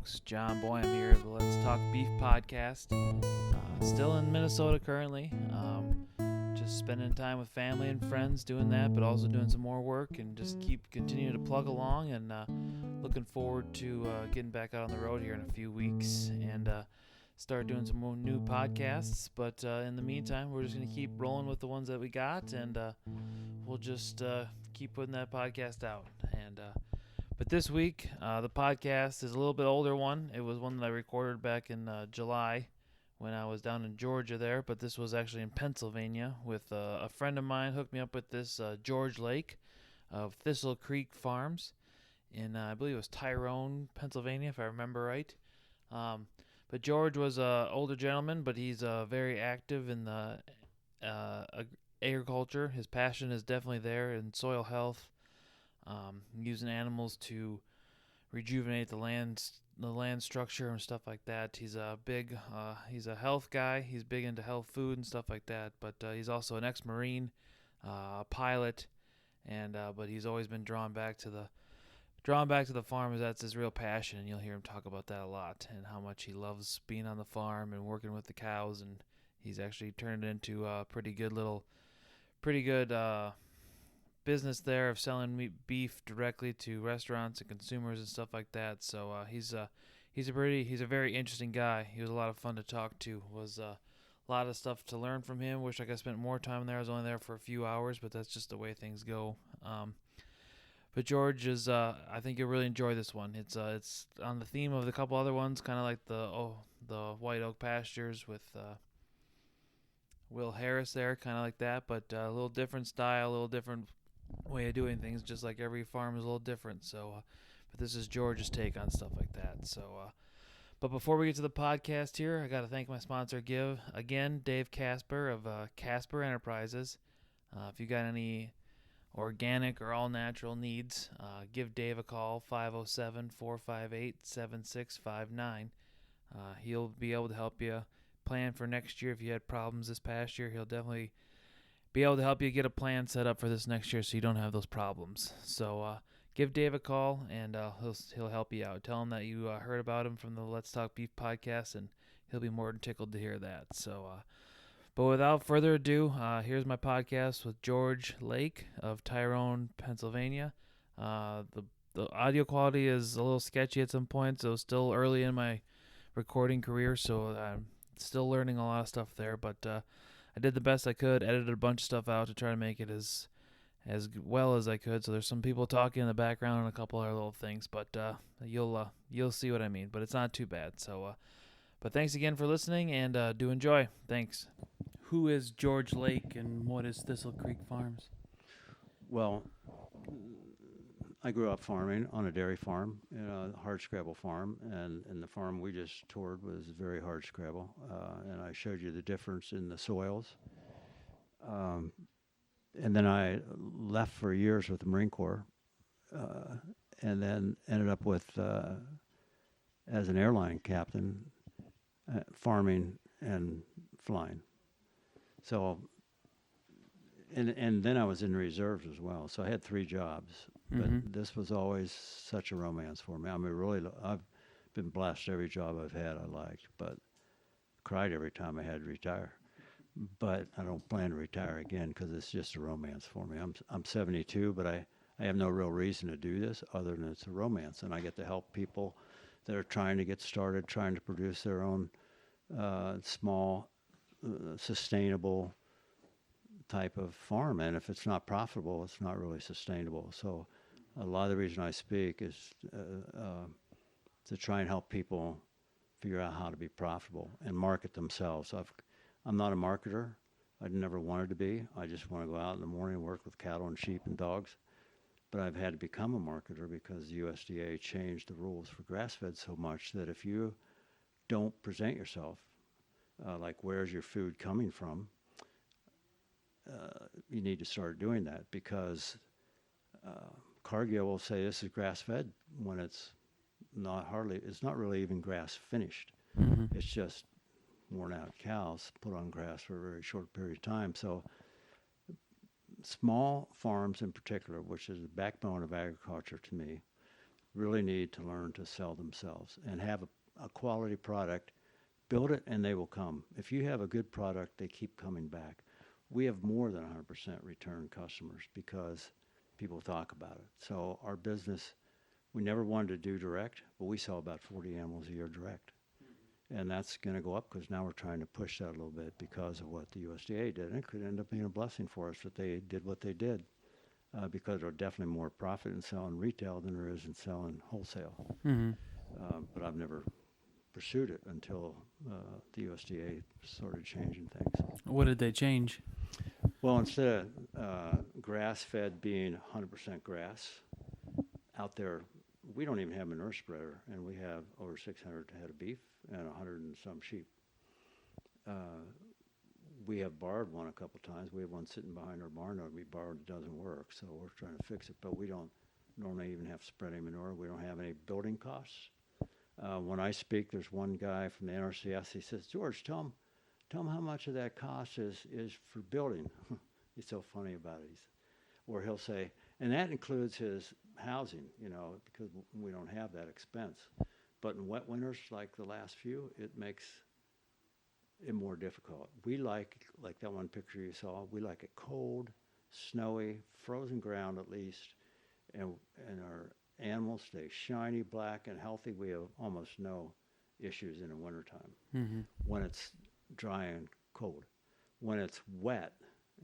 folks. John Boyam here of the Let's Talk Beef podcast. Still in Minnesota currently. Just spending time with family and friends doing that, but also doing some more work and just continuing to plug along and looking forward to getting back out on the road here in a few weeks and start doing some more new podcasts. But in the meantime, we're just going to keep rolling with the ones that we got, and we'll just keep putting that podcast out. But this week, the podcast is a little bit older one. It was one that I recorded back in July when I was down in Georgia there, but this was actually in Pennsylvania with a friend of mine hooked me up with this George Lake of Thistle Creek Farms in, I believe it was Tyrone, Pennsylvania, if I remember right. But George was an older gentleman, but he's very active in the agriculture. His passion is definitely there in soil health, using animals to rejuvenate the land structure and stuff like that. He's a he's a health guy. He's big into health food and stuff like that. But he's also an ex-Marine, pilot, and but he's always been drawn back to the farm, as that's his real passion. And you'll hear him talk about that a lot and how much he loves being on the farm and working with the cows. And he's actually turned it into a pretty good business there of selling beef directly to restaurants and consumers and stuff like that. So he's a very interesting guy. He was a lot of fun to talk to. Was a lot of stuff to learn from him. Wish I could have spent more time there. I was only there for a few hours, but that's just the way things go. But George is I think you'll really enjoy this one. It's on the theme of the couple other ones, kind of like the White Oak Pastures with Will Harris there, kind of like that, but a little different style, a little different way of doing things, just like every farm is a little different. So but this is George's take on stuff like that. So but before we get to the podcast here, I got to thank my sponsor Dave Casper of Casper Enterprises. If you got any organic or all natural needs, give Dave a call, 507-458-7659. He'll be able to help you plan for next year. If you had problems this past year, he'll definitely be able to help you get a plan set up for this next year so you don't have those problems. So give Dave a call, and he'll help you out. Tell him that you heard about him from the Let's Talk Beef podcast, and he'll be more than tickled to hear that. So, but without further ado, here's my podcast with George Lake of Tyrone, Pennsylvania. The audio quality is a little sketchy at some points. It was still early in my recording career, so I'm still learning a lot of stuff there, but I did the best I could, edited a bunch of stuff out to try to make it as well as I could. So there's some people talking in the background and a couple other little things, but you'll see what I mean. But it's not too bad. So, but thanks again for listening, and do enjoy. Thanks. Who is George Lake, and what is Thistle Creek Farms? Well, I grew up farming on a dairy farm, a hardscrabble farm, and the farm we just toured was very hardscrabble, and I showed you the difference in the soils. And then I left for years with the Marine Corps, and then ended up with, as an airline captain, farming and flying. So, and then I was in reserves as well, so I had 3 jobs. But this was always such a romance for me. I mean, really, I've been blessed every job I've had I liked, but cried every time I had to retire. But I don't plan to retire again because it's just a romance for me. I'm 72, but I have no real reason to do this other than it's a romance, and I get to help people that are trying to get started, trying to produce their own small, sustainable type of farm. And if it's not profitable, it's not really sustainable. So a lot of the reason I speak is to try and help people figure out how to be profitable and market themselves. I'm not a marketer. I never wanted to be. I just want to go out in the morning and work with cattle and sheep and dogs. But I've had to become a marketer because the USDA changed the rules for grass-fed so much that if you don't present yourself, like where's your food coming from, you need to start doing that, because Cargill will say this is grass-fed when it's not really even grass finished. It's just worn out cows put on grass for a very short period of time. So small farms in particular, which is the backbone of agriculture to me, really need to learn to sell themselves and have a quality product. Build it and they will come. If you have a good product, they keep coming back. We have more than 100% return customers because people talk about it. So our business, we never wanted to do direct, but we sell about 40 animals a year direct. And that's going to go up because now we're trying to push that a little bit because of what the USDA did. And it could end up being a blessing for us that they did what they did because there's definitely more profit in selling retail than there is in selling wholesale. Mm-hmm. But I've never pursued it until the USDA started changing things. What did they change? Well, instead of grass-fed being 100% grass, out there, we don't even have a manure spreader, and we have over 600 head of beef and 100 and some sheep. We have borrowed one a couple times. We have one sitting behind our barn that we borrowed. It doesn't work, so we're trying to fix it. But we don't normally even have to spread any manure. We don't have any building costs. When I speak, there's one guy from the NRCS. He says, George, tell him how much of that cost is for building. He's so funny about it. Or he'll say, and that includes his housing, because we don't have that expense. But in wet winters like the last few, it makes it more difficult. We like that one picture you saw, we like it cold, snowy, frozen ground at least, and our animals stay shiny, black, and healthy. We have almost no issues in the wintertime when it's dry and cold. When it's wet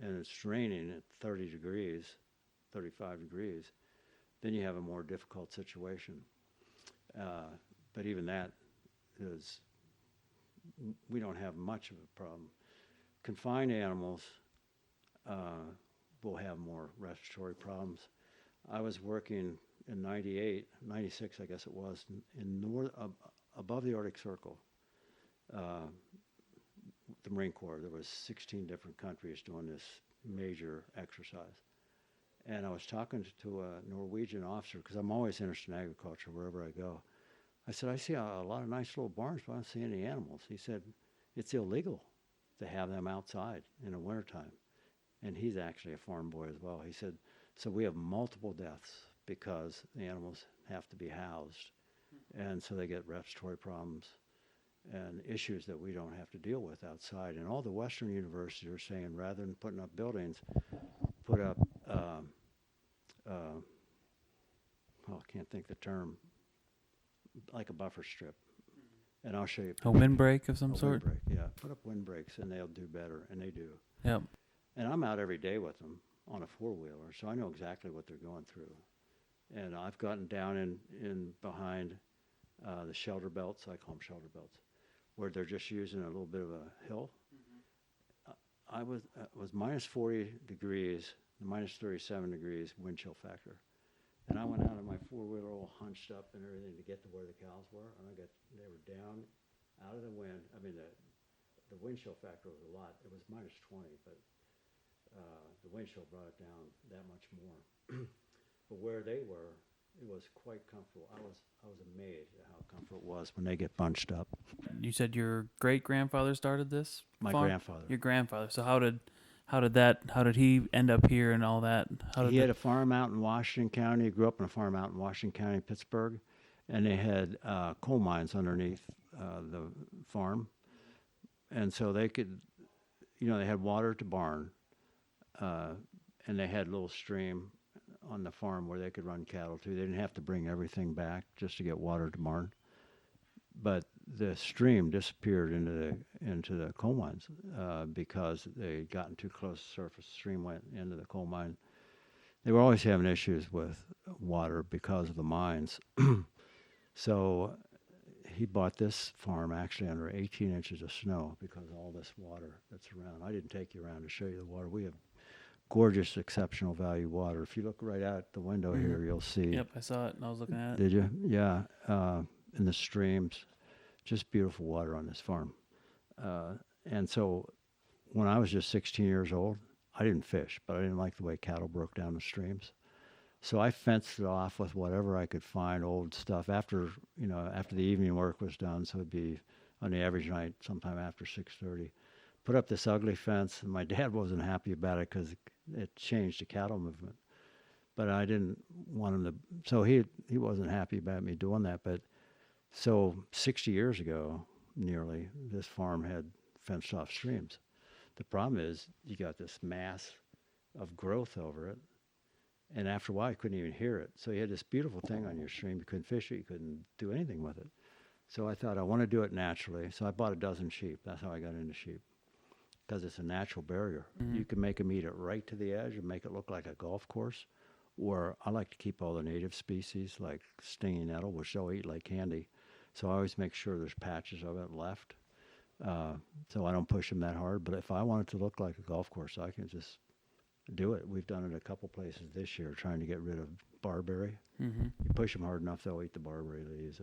and it's raining at 30 degrees, 35 degrees, then you have a more difficult situation. But even that is, we don't have much of a problem. Confined animals will have more respiratory problems. I was working in 96, I guess it was, in above the Arctic Circle. The Marine Corps, there was 16 different countries doing this major exercise. And I was talking to a Norwegian officer, because I'm always interested in agriculture wherever I go. I said, I see a lot of nice little barns, but I don't see any animals. He said, it's illegal to have them outside in the wintertime. And he's actually a farm boy as well. He said, so we have multiple deaths because the animals have to be housed. And so they get respiratory problems and issues that we don't have to deal with outside. And all the Western universities are saying, rather than putting up buildings, put up, I can't think the term, like a buffer strip. And I'll show you. A windbreak of some sort? Windbreak, yeah. Put up windbreaks and they'll do better, and they do. Yep. And I'm out every day with them on a four-wheeler, so I know exactly what they're going through. And I've gotten down in behind the shelter belts, I call them shelter belts, where they're just using a little bit of a hill. I was minus 40 degrees, minus 37 degrees wind chill factor. And I went out on my four-wheeler all hunched up and everything to get to where the cows were, and they were down out of the wind. I mean, the wind chill factor was a lot. It was minus 20, but the wind chill brought it down that much more. But where they were, it was quite comfortable. I was amazed at how comfortable it was when they get bunched up. You said your great-grandfather started this My farm? grandfather. Your grandfather. So how did he end up here and all that? He had a farm out in Washington County. He grew up in a farm out in Washington County, Pittsburgh, and they had coal mines underneath the farm. And so they could, they had water at the barn, and they had a little stream on the farm where they could run cattle to. They didn't have to bring everything back just to get water at the barn. But the stream disappeared into the coal mines because they had gotten too close to the surface. The stream went into the coal mine. They were always having issues with water because of the mines. So he bought this farm actually under 18 inches of snow because of all this water that's around. I didn't take you around to show you the water. We have gorgeous, exceptional value water. If you look right out the window here, you'll see. Yep, I saw it and I was looking at it. Did you? Yeah. In the streams, just beautiful water on this farm. And so when I was just 16 years old, I didn't fish, but I didn't like the way cattle broke down the streams. So I fenced it off with whatever I could find, old stuff, after the evening work was done. So it'd be on the average night, sometime after 6:30. Put up this ugly fence, and my dad wasn't happy about it because it changed the cattle movement. but I didn't want him to. So he wasn't happy about me doing that. But so 60 years ago, nearly, this farm had fenced off streams. The problem is you got this mass of growth over it, and after a while you couldn't even hear it. So you had this beautiful thing on your stream. You couldn't fish it. You couldn't do anything with it. So I thought I want to do it naturally. So I bought a dozen sheep. That's how I got into sheep, because it's a natural barrier. Mm-hmm. You can make them eat it right to the edge and make it look like a golf course. Or I like to keep all the native species like stinging nettle, which they'll eat like candy. So I always make sure there's patches of it left. So I don't push them that hard. But if I want it to look like a golf course, I can just do it. We've done it a couple places this year, trying to get rid of barberry. Mm-hmm. You push them hard enough, they'll eat the barberry leaves,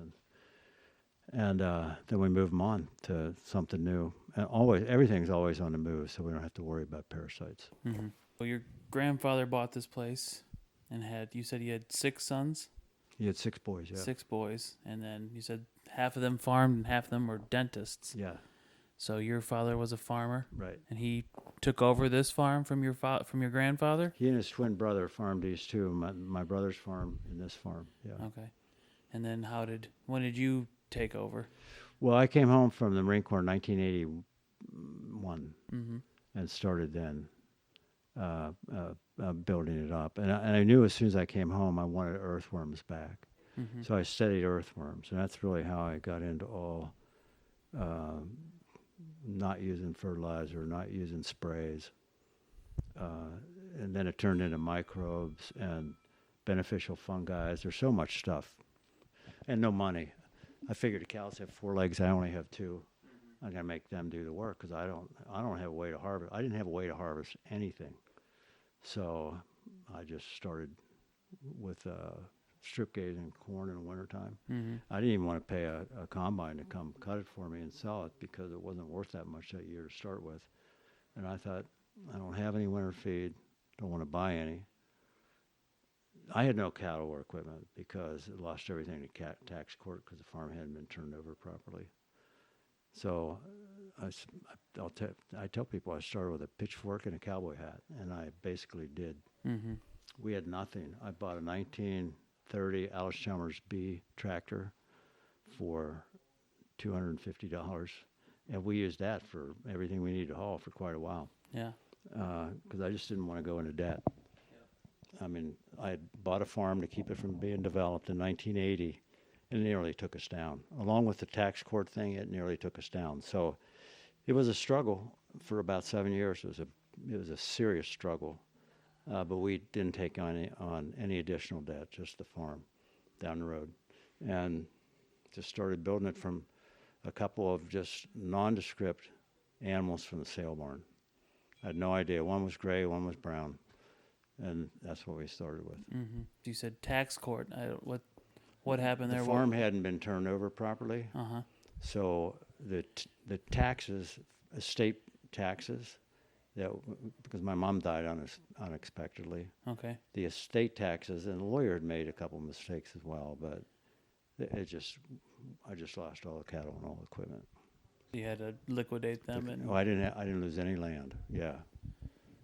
and then we move them on to something new. And everything's always on the move, so we don't have to worry about parasites. Mm-hmm. Well, your grandfather bought this place, and you said he had 6 sons. He had 6 boys. Yeah. 6 boys, and then you said half of them farmed and half of them were dentists. Yeah. So your father was a farmer, Right. and he took over this farm from your grandfather. He and his twin brother farmed these two. My brother's farm and this farm. Yeah. Okay. And then when did you take over? Well, I came home from the Marine Corps in 1981 Mm-hmm. and started then building it up. And I knew as soon as I came home, I wanted earthworms back. Mm-hmm. So I studied earthworms, and that's really how I got into all not using fertilizer, not using sprays. And then it turned into microbes and beneficial fungi. There's so much stuff. And no money. I figured the cows have 4 legs. I only have 2. I'm gonna make them do the work because I don't have a way to harvest. I didn't have a way to harvest anything, so I just started with strip grazing corn in the wintertime. Mm-hmm. I didn't even want to pay a combine to come cut it for me and sell it because it wasn't worth that much that year to start with. And I thought, I don't have any winter feed, don't want to buy any. I had no cattle or equipment because it lost everything to tax court because the farm hadn't been turned over properly. So I tell people I started with a pitchfork and a cowboy hat, and I basically did. Mm-hmm. We had nothing. I bought a 1930 Alice Chalmers B tractor for $250, and we used that for everything we needed to haul for quite a while. Yeah. Because I just didn't want to go into debt. I mean, I had bought a farm to keep it from being developed in 1980, and it nearly took us down. Along with the tax court thing, it nearly took us down. So it was a struggle for about 7 years. It was a serious struggle, but we didn't take on any additional debt, just the farm down the road, and just started building it from a couple of just nondescript animals from the sale barn. I had no idea. One was gray, one was brown. And that's what we started with. Mm-hmm. You said tax court. What happened there? The farm hadn't been turned over properly. Uh-huh. So the taxes, estate taxes, because my mom died unexpectedly. Okay. The estate taxes, and the lawyer had made a couple mistakes as well, but I just lost all the cattle and all the equipment. You had to liquidate them. I didn't lose any land. Yeah.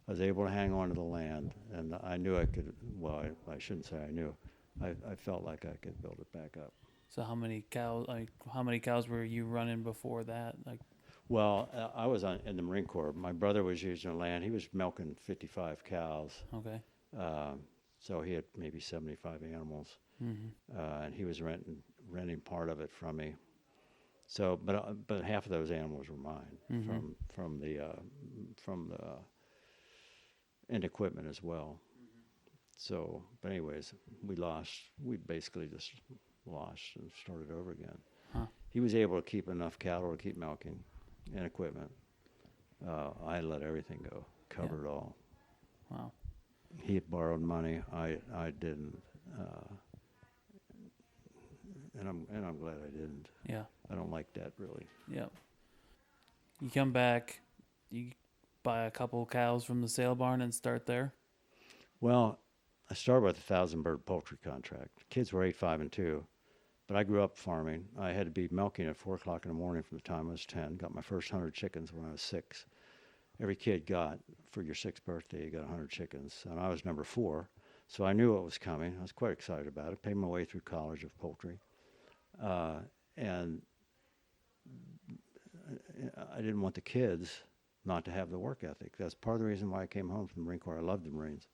I was able to hang on to the land, and I knew I could. Well, I shouldn't say I knew. I felt like I could build it back up. So how many cows were you running before that? Well, I was in the Marine Corps. My brother was using the land. He was milking 55 cows. Okay. So he had maybe 75 animals, Mm-hmm. And he was renting part of it from me. So, but half of those animals were mine, Mm-hmm. from the and equipment as well. So, but anyways, we basically just lost and started over again. Huh. He was able to keep enough cattle to keep milking and equipment. I let everything go, covered all. Wow. He had borrowed money. I didn't. And I'm glad I didn't. Yeah. I don't like that really. Yeah. You come back, you buy a couple cows from the sale barn and start there? Well, I started with a 1,000-bird poultry contract. Kids were 8, 5, and 2, but I grew up farming. I had to be milking at 4 o'clock in the morning from the time I was 10. Got my first 100 chickens when I was 6. Every kid got, for your 6th birthday, you got 100 chickens, and I was number 4. So I knew what was coming. I was quite excited about it. Paid my way through college of poultry. And I didn't want the kids not to have the work ethic. That's part of the reason why I came home from the Marine Corps. I loved the Marines.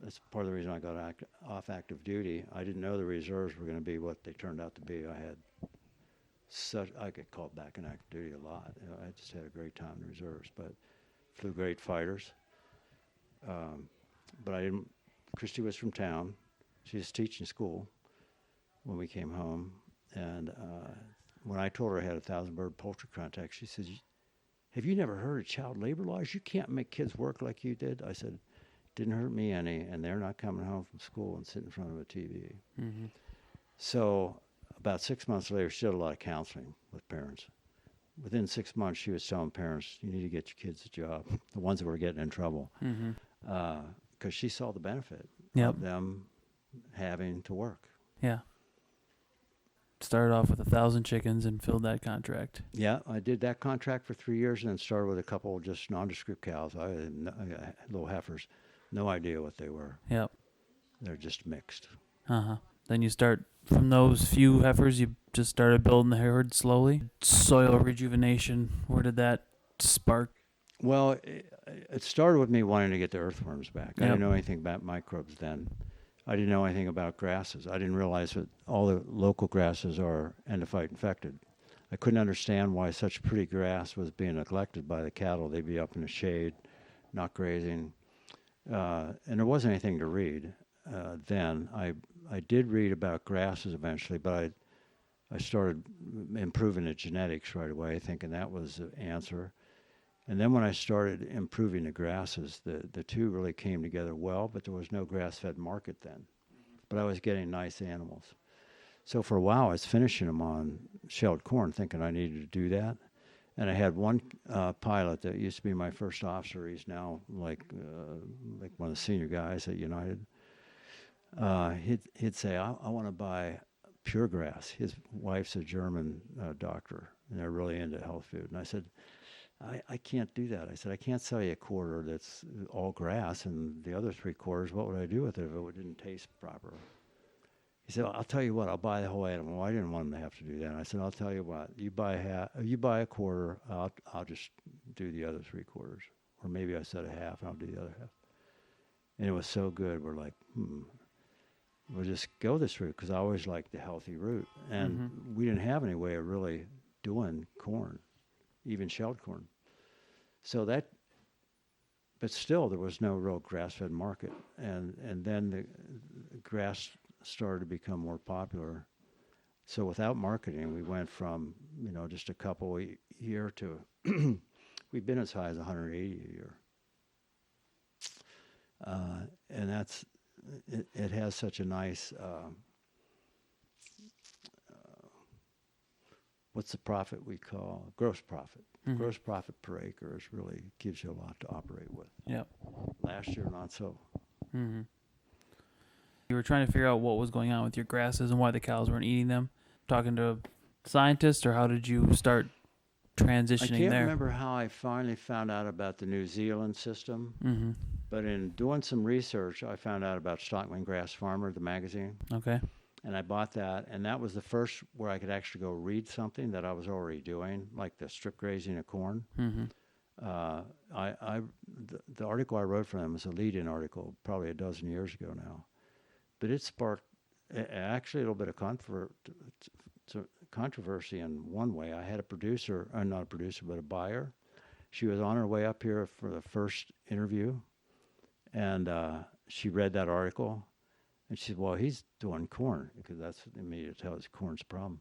That's part of the reason I got off active duty. I didn't know the reserves were going to be what they turned out to be. I get called back in active duty a lot. I just had a great time in the reserves, but flew great fighters. But I didn't. Christy was from town. She was teaching school when we came home, and when I told her I had 1,000 bird poultry contacts, she says, "Have you never heard of child labor laws? You can't make kids work like you did." I said, "Didn't hurt me any, and they're not coming home from school and sitting in front of a TV." Mm-hmm. So about 6 months later, she did a lot of counseling with parents. Within 6 months, she was telling parents, "You need to get your kids a job," the ones that were getting in trouble, because she saw the benefit of them having to work. Yeah. Started off with 1,000 chickens and filled that contract. Yeah, I did that contract for 3 years and then started with a couple of just nondescript cows. I had little heifers, no idea what they were. Yep. They're just mixed. Then you start, from those few heifers, you just started building the herd slowly. Soil rejuvenation, where did that spark? Well, it started with me wanting to get the earthworms back. I didn't know anything about microbes then. I didn't know anything about grasses. I didn't realize that all the local grasses are endophyte infected. I couldn't understand why such pretty grass was being neglected by the cattle. They'd be up in the shade, not grazing. And there wasn't anything to read then. I did read about grasses eventually, but I started improving the genetics right away, thinking that was the answer. And then when I started improving the grasses, the two really came together well, but there was no grass-fed market then. But I was getting nice animals. So for a while, I was finishing them on shelled corn, thinking I needed to do that. And I had one pilot that used to be my first officer. He's now like one of the senior guys at United. He'd say, I want to buy pure grass. His wife's a German doctor, and they're really into health food. And I said, I can't do that. I said, I can't sell you a quarter that's all grass, and the other 3/4, what would I do with it if it didn't taste proper? He said, I'll tell you what, I'll buy the whole animal. Well, I didn't want him to have to do that. And I said, I'll tell you what, you buy a quarter, I'll just do the other 3/4. Or maybe I said a half, and I'll do the other half. And it was so good, we're like, we'll just go this route, because I always liked the healthy route. And we didn't have any way of really doing corn, even shelled corn. So but still there was no real grass-fed market. And then the grass started to become more popular. So without marketing, we went from, just a couple a year to, we've been as high as 180 a year. And that's, it has such a nice, what's the profit we call? Gross profit. Gross profit per acre really gives you a lot to operate with. Yep. Last year, not so. You were trying to figure out what was going on with your grasses and why the cows weren't eating them. Talking to scientists, or how did you start transitioning I can't there? remember how I finally found out about the New Zealand system. But in doing some research, I found out about Stockman Grass Farmer, the magazine. Okay. And I bought that, and that was the first where I could actually go read something that I was already doing, like the strip grazing of corn. The article I wrote for them was a lead-in article, probably a dozen years ago now. But it sparked actually a little bit of controversy in one way. I had a producer, not a producer, but a buyer. She was on her way up here for the first interview, and she read that article. And she said, well, he's doing corn, because that's immediate to tell us corn's a problem.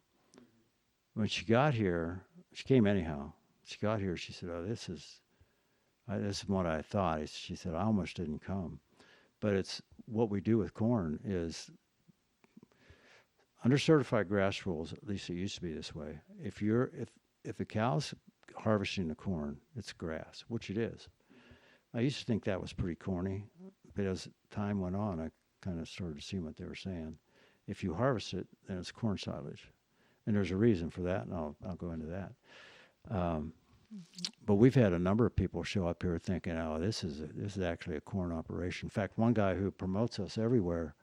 When she got here, she came anyhow. She got here, she said, oh, this is what I thought. She said, I almost didn't come. But it's what we do with corn is, under certified grass rules, at least it used to be this way, if a cow's harvesting the corn, it's grass, which it is. I used to think that was pretty corny, but as time went on, I kind of started to see what they were saying. If you harvest it, then it's corn silage. And there's a reason for that, and I'll go into that. but we've had a number of people show up here thinking, oh, this is actually a corn operation. In fact, one guy who promotes us everywhere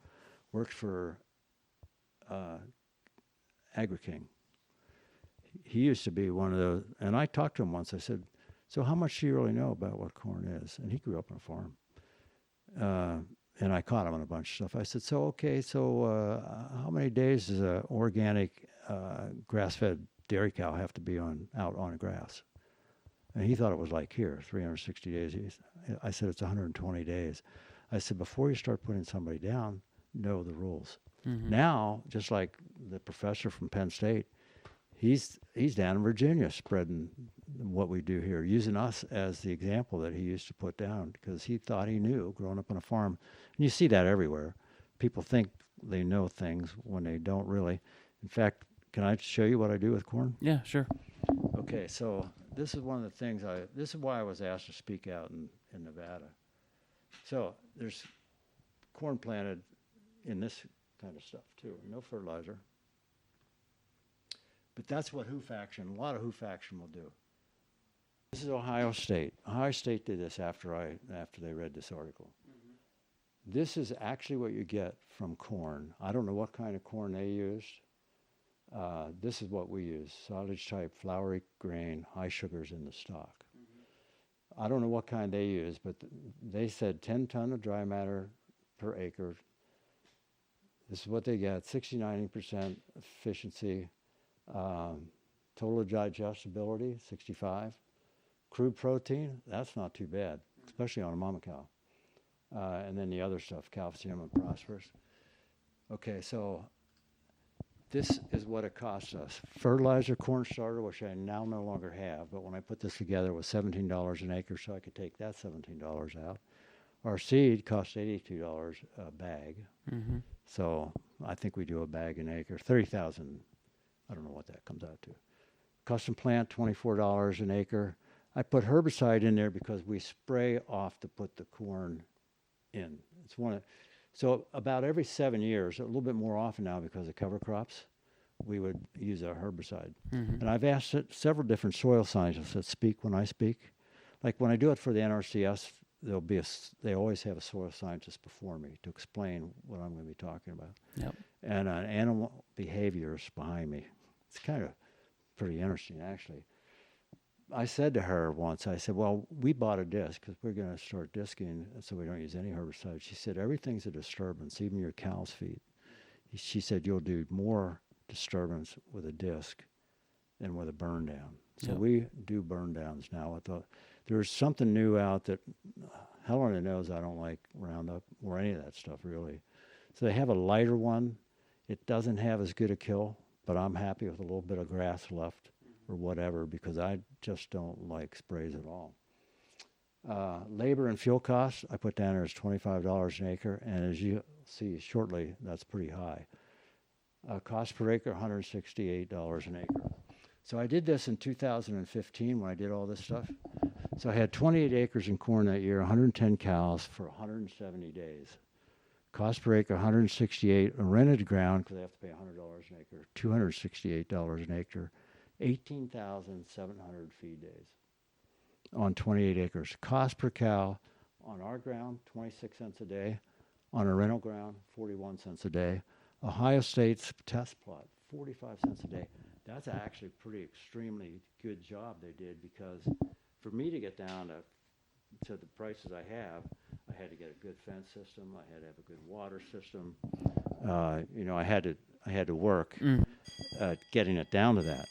works for AgriKing. He used to be one of those, and I talked to him once. I said, so how much do you really know about what corn is? And he grew up on a farm. And I caught him on a bunch of stuff. I said, so how many days does an organic grass-fed dairy cow have to be out on grass? And he thought it was like here, 360 days. I said, it's 120 days. I said, before you start putting somebody down, know the rules. Mm-hmm. Now, just like the professor from Penn State, he's down in Virginia spreading what we do here, using us as the example that he used to put down because he thought he knew growing up on a farm. And you see that everywhere. People think they know things when they don't really. In fact, can I show you what I do with corn? Yeah, sure. Okay, so this is one of the things this is why I was asked to speak out in Nevada. So there's corn planted in this kind of stuff too, no fertilizer. But that's what a lot of hoof action will do. This is Ohio State. Ohio State did this after they read this article. Mm-hmm. This is actually what you get from corn. I don't know what kind of corn they used. This is what we use, silage type, floury grain, high sugars in the stalk. Mm-hmm. I don't know what kind they use, but they said 10 ton of dry matter per acre. This is what they get, 60-90% efficiency. Total digestibility, 65. Crude protein, that's not too bad, especially on a mama cow. And then the other stuff, calcium and phosphorus. Okay, so this is what it costs us. Fertilizer, corn starter, which I now no longer have, but when I put this together, it was $17 an acre, so I could take that $17 out. Our seed costs $82 a bag. Mm-hmm. So I think we do a bag an acre, 30,000. I don't know what that comes out to. Custom plant, $24 an acre. I put herbicide in there because we spray off to put the corn in. So about every 7 years, a little bit more often now because of cover crops, we would use a herbicide. Mm-hmm. And I've asked several different soil scientists that speak when I speak. Like when I do it for the NRCS, they always have a soil scientist before me to explain what I'm going to be talking about. Yep. And animal behaviors behind me. It's kind of pretty interesting, actually. I said to her once, I said, well, we bought a disc because we're going to start disking so we don't use any herbicide. She said, everything's a disturbance, even your cow's feet. She said, you'll do more disturbance with a disc than with a burn down. So we do burn downs now. There's something new out that Helena knows I don't like Roundup or any of that stuff, really. So they have a lighter one. It doesn't have as good a kill, but I'm happy with a little bit of grass left or whatever because I just don't like sprays at all. Labor and fuel costs, I put down there as $25 an acre, and as you see shortly, that's pretty high. Cost per acre, $168 an acre. So I did this in 2015 when I did all this stuff. So I had 28 acres in corn that year, 110 cows for 170 days. Cost per acre, $168. Rented ground, because I have to pay $100 an acre, $268 an acre, 18,700 feed days on 28 acres. Cost per cow on our ground, 26 cents a day. On a rental ground, 41 cents a day. Ohio State's test plot, 45 cents a day. That's actually a pretty extremely good job they did because for me to get down to the prices I have, I had to get a good fence system. I had to have a good water system. I had to work getting it down to that.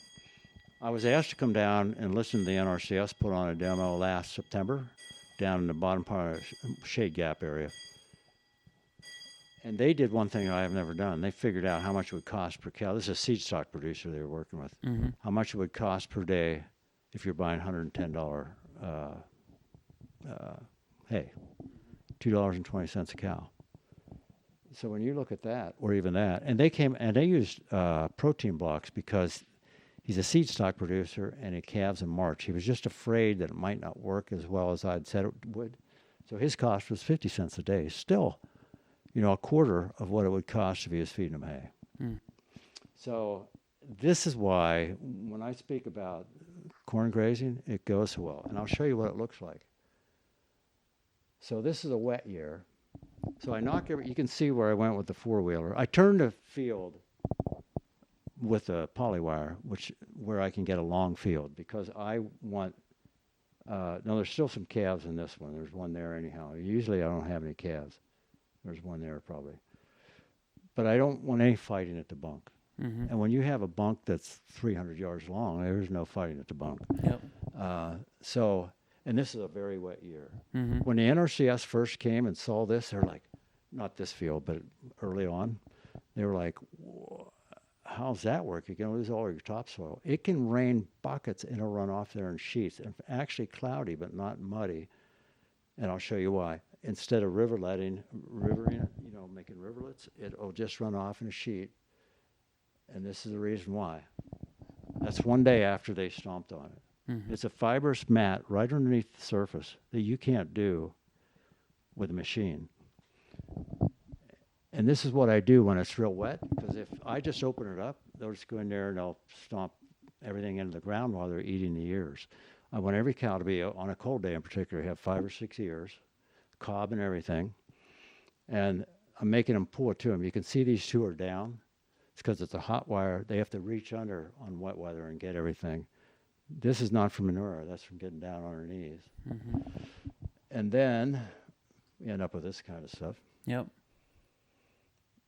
I was asked to come down and listen to the NRCS put on a demo last September down in the bottom part of Shade Gap area. And they did one thing I have never done. They figured out how much it would cost per cow. This is a seed stock producer they were working with. Mm-hmm. How much it would cost per day if you're buying $110 hay, $2.20 a cow. So when you look at that, or even that, and they used protein blocks because he's a seed stock producer and he calves in March. He was just afraid that it might not work as well as I'd said it would. So his cost was 50 cents a day. Still, a quarter of what it would cost if he was feeding them hay. Mm. So this is why when I speak about corn grazing, it goes so well. And I'll show you what it looks like. So this is a wet year. So I knock you can see where I went with the four-wheeler. I turned the field with a polywire, where I can get a long field, because I want, now there's still some calves in this one. There's one there anyhow. Usually I don't have any calves. There's one there probably. But I don't want any fighting at the bunk. Mm-hmm. And when you have a bunk that's 300 yards long, there's no fighting at the bunk. Yep. And this is a very wet year. Mm-hmm. When the NRCS first came and saw this, they're like, not this field, but early on, they were like, how's that work? You're going to lose all your topsoil. It can rain buckets and it'll run off there in sheets. And actually cloudy, but not muddy. And I'll show you why. Instead of rivering it, making riverlets, it'll just run off in a sheet. And this is the reason why. That's one day after they stomped on it. Mm-hmm. It's a fibrous mat right underneath the surface that you can't do with a machine. And this is what I do when it's real wet, because if I just open it up, they'll just go in there and they'll stomp everything into the ground while they're eating the ears. I want every cow to be, on a cold day in particular, have 5 or 6 ears, cob and everything. And I'm making them pull it to them. You can see these two are down. It's because it's a hot wire. They have to reach under on wet weather and get everything. This is not from manure. That's from getting down on our knees. Mm-hmm. And then we end up with this kind of stuff. Yep.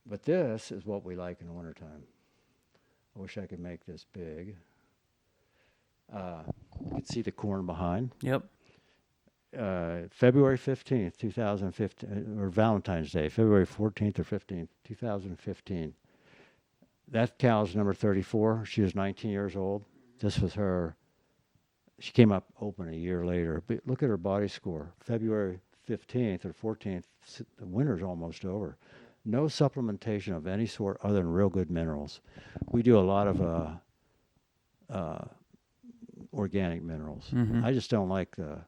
But this is what we like in the wintertime. I wish I could make this big. You can see the corn behind. Yep. February 15th, 2015, or Valentine's Day, February 14th or 15th, 2015. That cow's number 34. She was 19 years old. This was her. She came up open a year later. But look at her body score. February 15th or 14th, the winter's almost over. No supplementation of any sort other than real good minerals. We do a lot of organic minerals. Mm-hmm. I just don't like the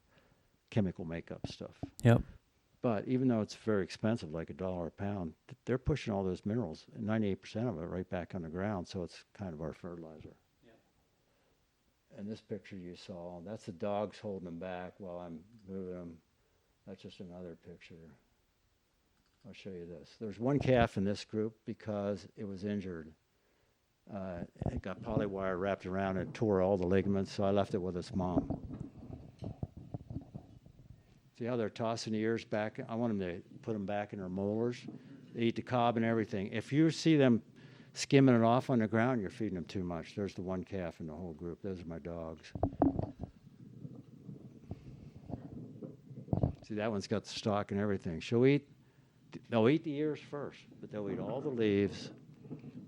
chemical makeup stuff. Yep. But even though it's very expensive, like $1 a pound, they're pushing all those minerals, 98% of it, right back on the ground. So it's kind of our fertilizer. And this picture you saw, that's the dogs holding them back while I'm moving them. That's just another picture. I'll show you this. There's one calf in this group because it was injured. It got polywire wrapped around and tore all the ligaments, so I left it with its mom. See how they're tossing the ears back? I want them to put them back in their molars. They eat the cob and everything. If you see them skimming it off on the ground, you're feeding them too much. There's the one calf in the whole group. Those are my dogs. See, that one's got the stalk and everything. They'll eat the ears first, but they'll eat all the leaves.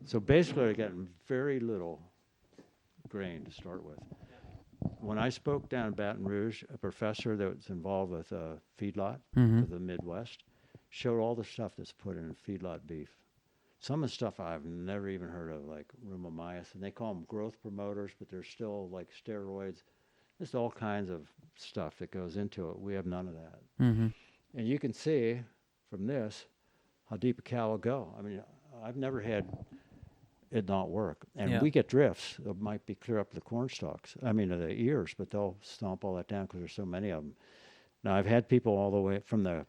So basically, they're getting very little grain to start with. When I spoke down in Baton Rouge, a professor that was involved with a feedlot to the Midwest showed all the stuff that's put in feedlot beef. Some of the stuff I've never even heard of, like rumomycin. They call them growth promoters, but they're still like steroids. There's all kinds of stuff that goes into it. We have none of that. Mm-hmm. And you can see from this how deep a cow will go. I mean, I've never had it not work. And we get drifts. It might be clear up to the corn stalks. I mean, the ears, but they'll stomp all that down because there's so many of them. Now, I've had people all the way from the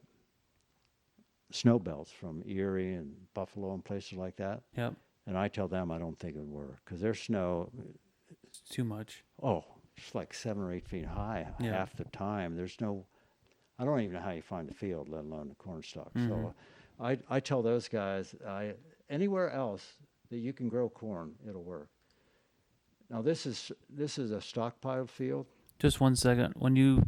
snow belts, from Erie and Buffalo and places like that. Yep. And I tell them I don't think it would work because their snow... It's too much. Oh, it's like 7 or 8 feet high half the time. There's no... I don't even know how you find the field, let alone the corn stalk. Mm-hmm. So I tell those guys, anywhere else that you can grow corn, it'll work. Now this is a stockpile field. Just 1 second. When you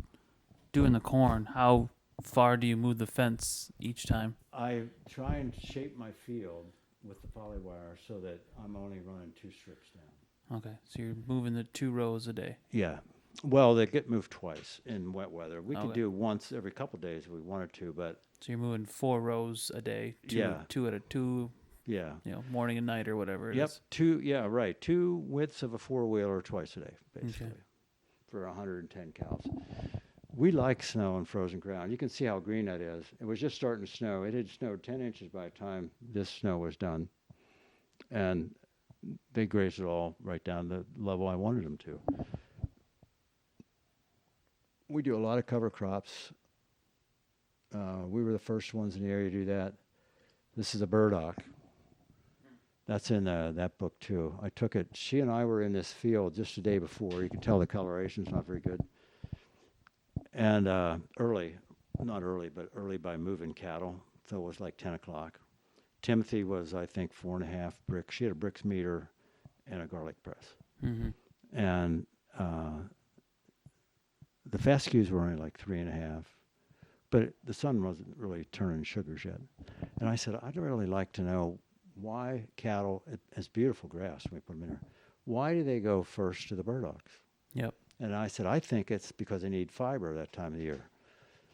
doing the corn, how far do you move the fence each time? I try and shape my field with the polywire so that I'm only running 2 strips down. Okay, so you're moving the 2 rows a day. Yeah. Well, they get moved twice in wet weather. We could do once every couple of days if we wanted to, but... So you're moving 4 rows a day, two at a 2, morning and night or whatever it is. 2, right. 2 widths of a 4-wheeler twice a day, basically, for 110 cows. We like snow and frozen ground. You can see how green that is. It was just starting to snow. It had snowed 10 inches by the time this snow was done. And they grazed it all right down the level I wanted them to. we do a lot of cover crops. We were the first ones in the area to do that. This is a burdock. That's in that book too. I took it. She and I were in this field just the day before. You can tell the coloration's not very good. And early by moving cattle. So it was like 10 o'clock. Timothy was, I think, 4.5 bricks. She had a bricks meter and a garlic press. Mm-hmm. And the fescues were only like 3.5. But the sun wasn't really turning sugars yet. And I said, I'd really like to know why cattle, it's beautiful grass when we put them in there, why do they go first to the burdocks? Yep. And I said, I think it's because they need fiber that time of the year.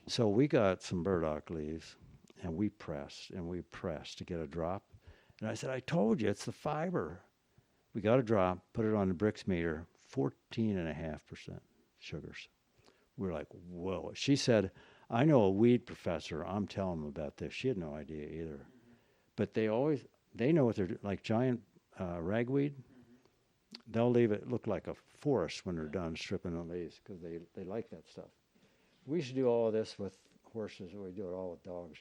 So we got some burdock leaves, and we pressed to get a drop. And I said, I told you, it's the fiber. We got a drop, put it on the bricks meter, 14.5% sugars. We're like, whoa. She said, I know a weed professor. I'm telling them about this. She had no idea either. Mm-hmm. But they know what they're doing. Like giant ragweed, they'll leave it look like a forest when they're done stripping the leaves because they like that stuff. We used to do all of this with horses, or we do it all with dogs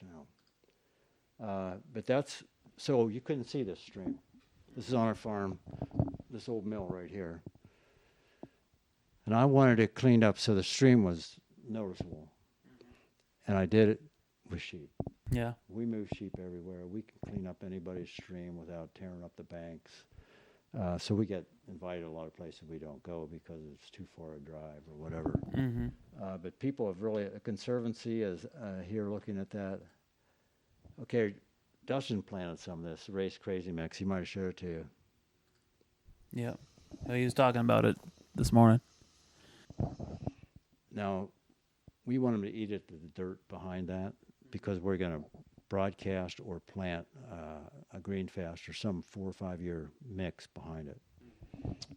now. But that's, so you couldn't see this stream. This is on our farm, this old mill right here. And I wanted it cleaned up so the stream was noticeable. And I did it with sheep. Yeah. We move sheep everywhere. We can clean up anybody's stream without tearing up the banks. So we get invited a lot of places we don't go because it's too far a drive or whatever. Mm-hmm. But people have really, a conservancy is here looking at that. Okay, Dustin planted some of this, Race Crazy Mix. He might have showed it to you. Yeah. He was talking about it this morning. Now, we want them to eat it, the dirt behind that, because we're going to broadcast or plant a green fast or some 4 or 5 year mix behind it.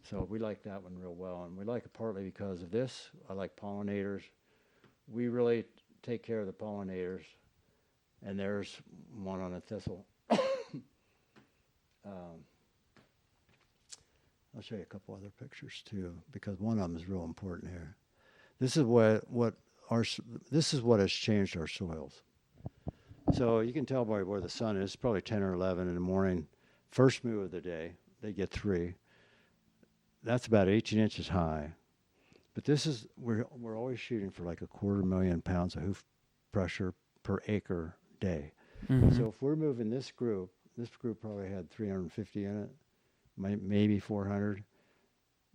So we like that one real well, and we like it partly because of this. I like pollinators. We really take care of the pollinators, and there's one on a thistle. I'll show you a couple other pictures too, because one of them is real important here. This is this is what has changed our soils. So you can tell by where the sun is. It's probably 10 or 11 in the morning. First moo of the day, they get 3. That's about 18 inches high. But this is, we're always shooting for like 250,000 pounds of hoof pressure per acre day. Mm-hmm. So if we're moving this group probably had 350 in it, maybe 400.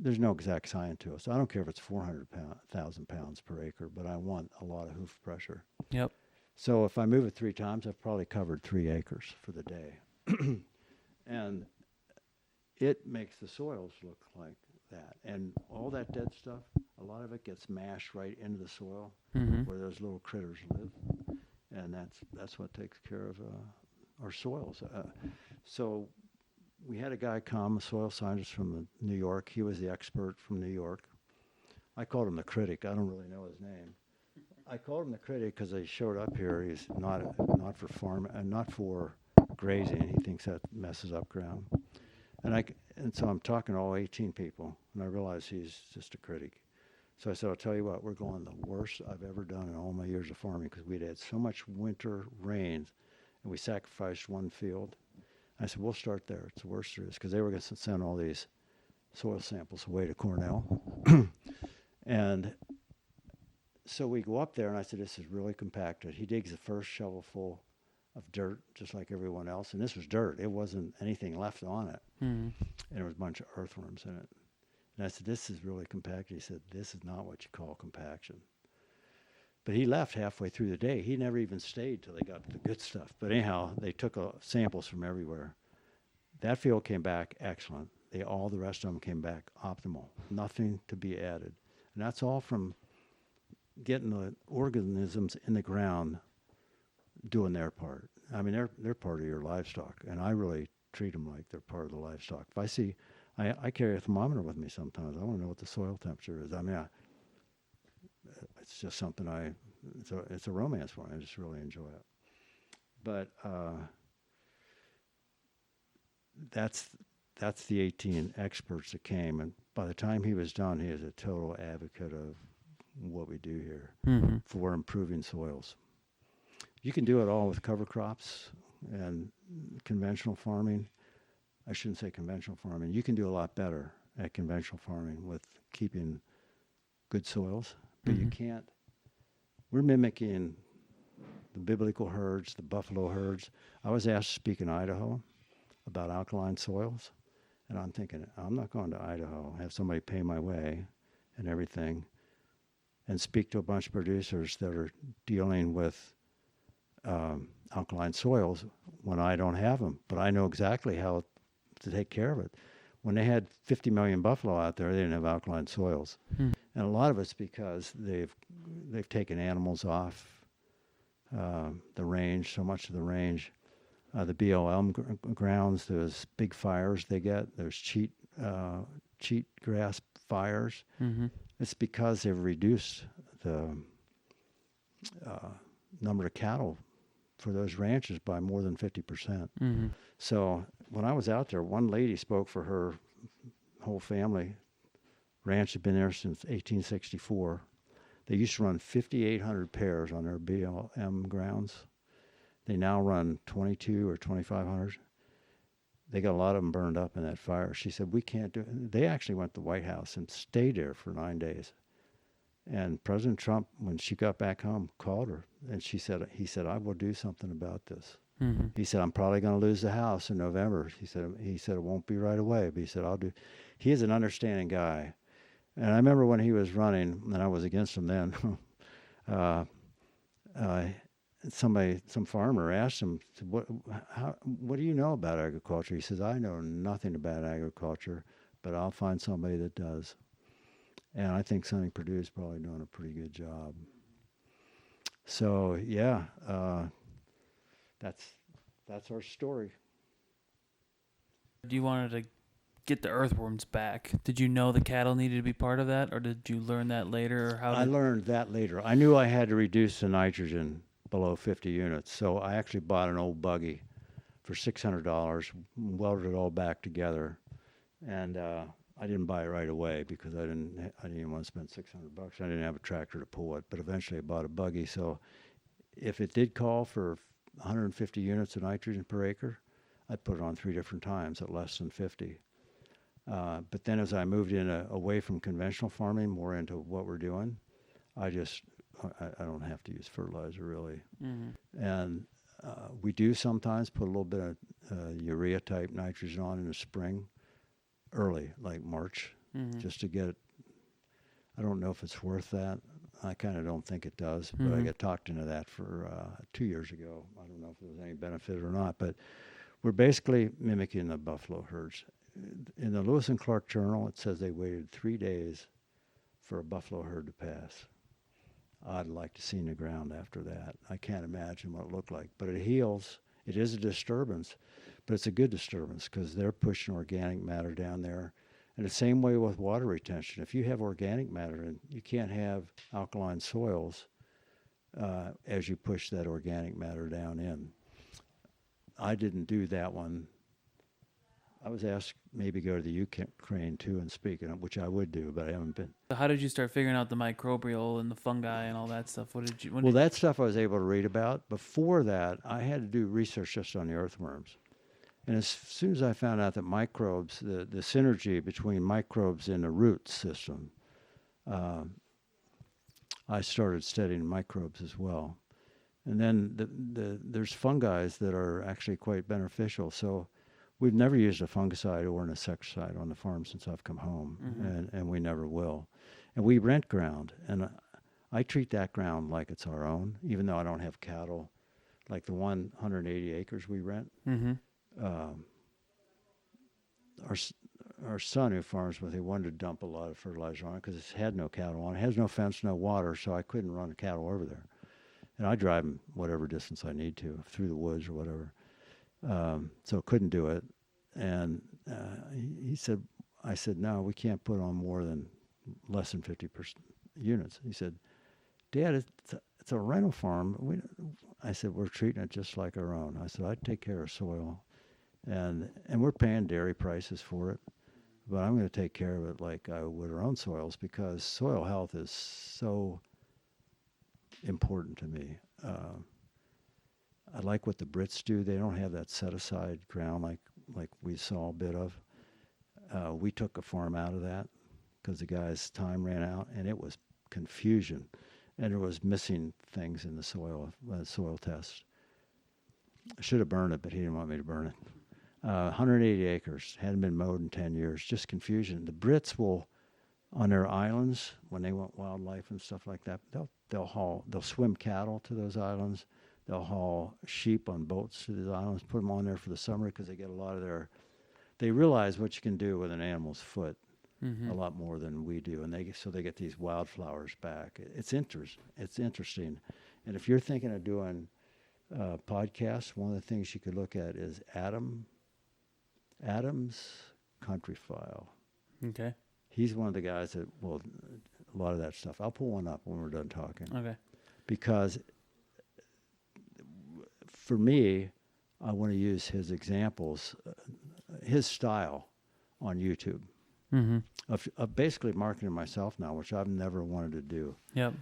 There's no exact science to it. So I don't care if it's 400,000 pounds per acre, but I want a lot of hoof pressure. Yep. So if I move it 3 times, I've probably covered 3 acres for the day. And it makes the soils look like that. And all that dead stuff, a lot of it gets mashed right into the soil where those little critters live. And that's what takes care of our soils. So we had a guy come, a soil scientist from New York. He was the expert from New York. I called him the critic. I don't really know his name. I called him the critic because he showed up here. He's not for farm and not for grazing. He thinks that messes up ground. And so I'm talking to all 18 people, and I realize he's just a critic. So I said, I'll tell you what, we're going the worst I've ever done in all my years of farming because we'd had so much winter rains, and we sacrificed one field. I said, we'll start there. It's the worst there is, because they were going to send all these soil samples away to Cornell. And so we go up there, and I said, this is really compacted. He digs the first shovelful of dirt, just like everyone else. And this was dirt. It wasn't anything left on it. And there was a bunch of earthworms in it. And I said, this is really compacted. He said, this is not what you call compaction. But he left halfway through the day. He never even stayed till they got the good stuff. But anyhow, they took samples from everywhere. That field came back excellent. All the rest of them came back optimal. Nothing to be added. And that's all from getting the organisms in the ground doing their part. I mean, they're part of your livestock, and I really treat them like they're part of the livestock. If I see, I carry a thermometer with me sometimes. I want to know what the soil temperature is. I mean, it's just something it's a romance for me. I just really enjoy it. But that's the 18 experts that came, and by the time he was done, he was a total advocate of what we do here Mm-hmm. for improving soils. You can do it all with cover crops and conventional farming. I shouldn't say conventional farming. You can do a lot better at conventional farming with keeping good soils, but you can't. We're mimicking the biblical herds, the buffalo herds. I was asked to speak in Idaho about alkaline soils, and I'm thinking, I'm not going to Idaho, have somebody pay my way and everything, and speak to a bunch of producers that are dealing with alkaline soils when I don't have them. But I know exactly how to take care of it. When they had 50 million buffalo out there, they didn't have alkaline soils. Hmm. And a lot of it's because they've taken animals off the range, so much of the range. The BLM grounds, there's big fires they get. There's cheat grass fires. Mm-hmm. It's because they've reduced the number of cattle for those ranches by more than 50%. Mm-hmm. So when I was out there, one lady spoke for her whole family. Ranch had been there since 1864. They used to run 5,800 pairs on their BLM grounds. They now run 22 or 2,500. They got a lot of them burned up in that fire. She said, we can't do it. They actually went to the White House and stayed there for 9 days. And President Trump, when she got back home, called her, and he said, I will do something about this. Mm-hmm. He said, I'm probably going to lose the House in November. He said it won't be right away, but he said, I'll do. He is an understanding guy. And I remember when he was running, and I was against him then, some farmer asked him, what do you know about agriculture? He says, I know nothing about agriculture, but I'll find somebody that does. And I think Sonny Perdue's probably doing a pretty good job. So, yeah, that's our story. You wanted to get the earthworms back. Did you know the cattle needed to be part of that, or did you learn that later? Or how? I learned that later. I knew I had to reduce the nitrogen below 50 units, so I actually bought an old buggy for $600, welded it all back together, and I didn't buy it right away because I didn't even want to spend $600. I didn't have a tractor to pull it, but eventually I bought a buggy. So if it did call for 150 units of nitrogen per acre, I'd put it on 3 different times at less than 50. But then as I moved in away from conventional farming, more into what we're doing, I don't have to use fertilizer really. Mm-hmm. And we do sometimes put a little bit of urea type nitrogen on in the spring, early, like March, just to get it. I don't know if it's worth that. I kind of don't think it does, but I got talked into that for 2 years ago. I don't know if there was any benefit or not, but we're basically mimicking the buffalo herds. In the Lewis and Clark Journal, it says they waited 3 days for a buffalo herd to pass. I'd like to see the ground after that. I can't imagine what it looked like, but it heals. It is a disturbance, but it's a good disturbance because they're pushing organic matter down there. And the same way with water retention. If you have organic matter, and you can't have alkaline soils as you push that organic matter down in. I didn't do that one. I was asked maybe go to the Ukraine too and speak, which I would do, but I haven't been. So how did you start figuring out the microbial and the fungi and all that stuff? That stuff I was able to read about. Before that, I had to do research just on the earthworms. And as soon as I found out that microbes, the synergy between microbes in the root system, I started studying microbes as well. And then there's fungi that are actually quite beneficial. So we've never used a fungicide or an insecticide on the farm since I've come home, and we never will. And we rent ground, and I treat that ground like it's our own, even though I don't have cattle. Like the 180 acres we rent, our son who farms with, he wanted to dump a lot of fertilizer on it because it had no cattle on it. It has no fence, no water, so I couldn't run the cattle over there. And I drive them whatever distance I need to, through the woods or whatever. So couldn't do it. And I said, no, we can't put on more than less than 50% units. He said, Dad, it's a rental farm. I said, we're treating it just like our own. I said, I'd take care of soil. And we're paying dairy prices for it. but I'm going to take care of it like I would our own soils, because soil health is so important to me. I like what the Brits do. They don't have that set-aside ground like we saw a bit of. We took a farm out of that because the guy's time ran out, and it was confusion, and there was missing things in the soil test. I should have burned it, but he didn't want me to burn it. 180 acres, hadn't been mowed in 10 years, just confusion. The Brits will, on their islands, when they want wildlife and stuff like that, they'll swim cattle to those islands. They'll haul sheep on boats to these islands, put them on there for the summer because they get a lot of they realize what you can do with an animal's foot a lot more than we do, and they get these wildflowers back. It's interesting, and if you're thinking of doing podcasts, one of the things you could look at is Adam's Country File. Okay. He's one of the guys that will a lot of that stuff. I'll pull one up when we're done talking. Okay. Because for me, I want to use his examples, his style on YouTube. Mm-hmm. Of basically marketing myself now, which I've never wanted to do. Yep.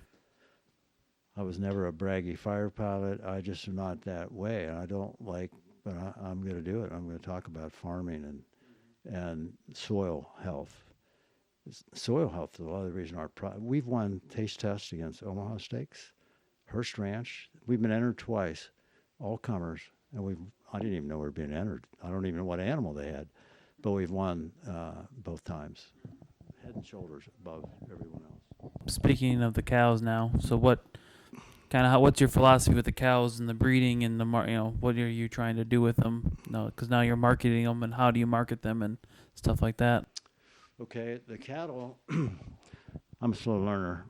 I was never a braggy fire pilot. I just am not that way, and I don't like. But I'm going to do it. I'm going to talk about farming and soil health. Soil health is a lot of the reason we've won taste tests against Omaha Steaks, Hearst Ranch. We've been entered twice, all comers, and I didn't even know we were being entered. I don't even know what animal they had, but we've won both times, head and shoulders above everyone else. Speaking of the cows now, so what's your philosophy with the cows and the breeding and what are you trying to do with them? No, because now you're marketing them, and how do you market them and stuff like that? Okay, the cattle, I'm a slow learner.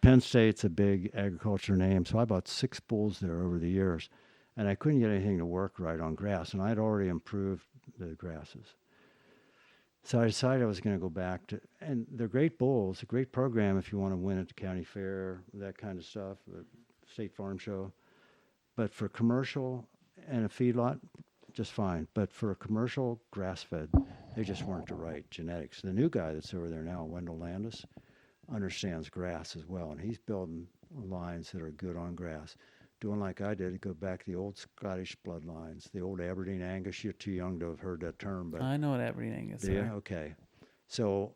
Penn State's a big agriculture name, so I bought 6 bulls there over the years, and I couldn't get anything to work right on grass, and I'd already improved the grasses. So I decided I was going to go back to, and they're great bulls, a great program if you want to win at the county fair, that kind of stuff, the State Farm Show. But for commercial and a feedlot, just fine. But for a commercial grass-fed, they just weren't the right genetics. The new guy that's over there now, Wendell Landis, understands grass as well, and he's building lines that are good on grass. Doing like I did, go back to the old Scottish bloodlines, the old Aberdeen Angus. You're too young to have heard that term, but I know what Aberdeen Angus is. Yeah, okay. So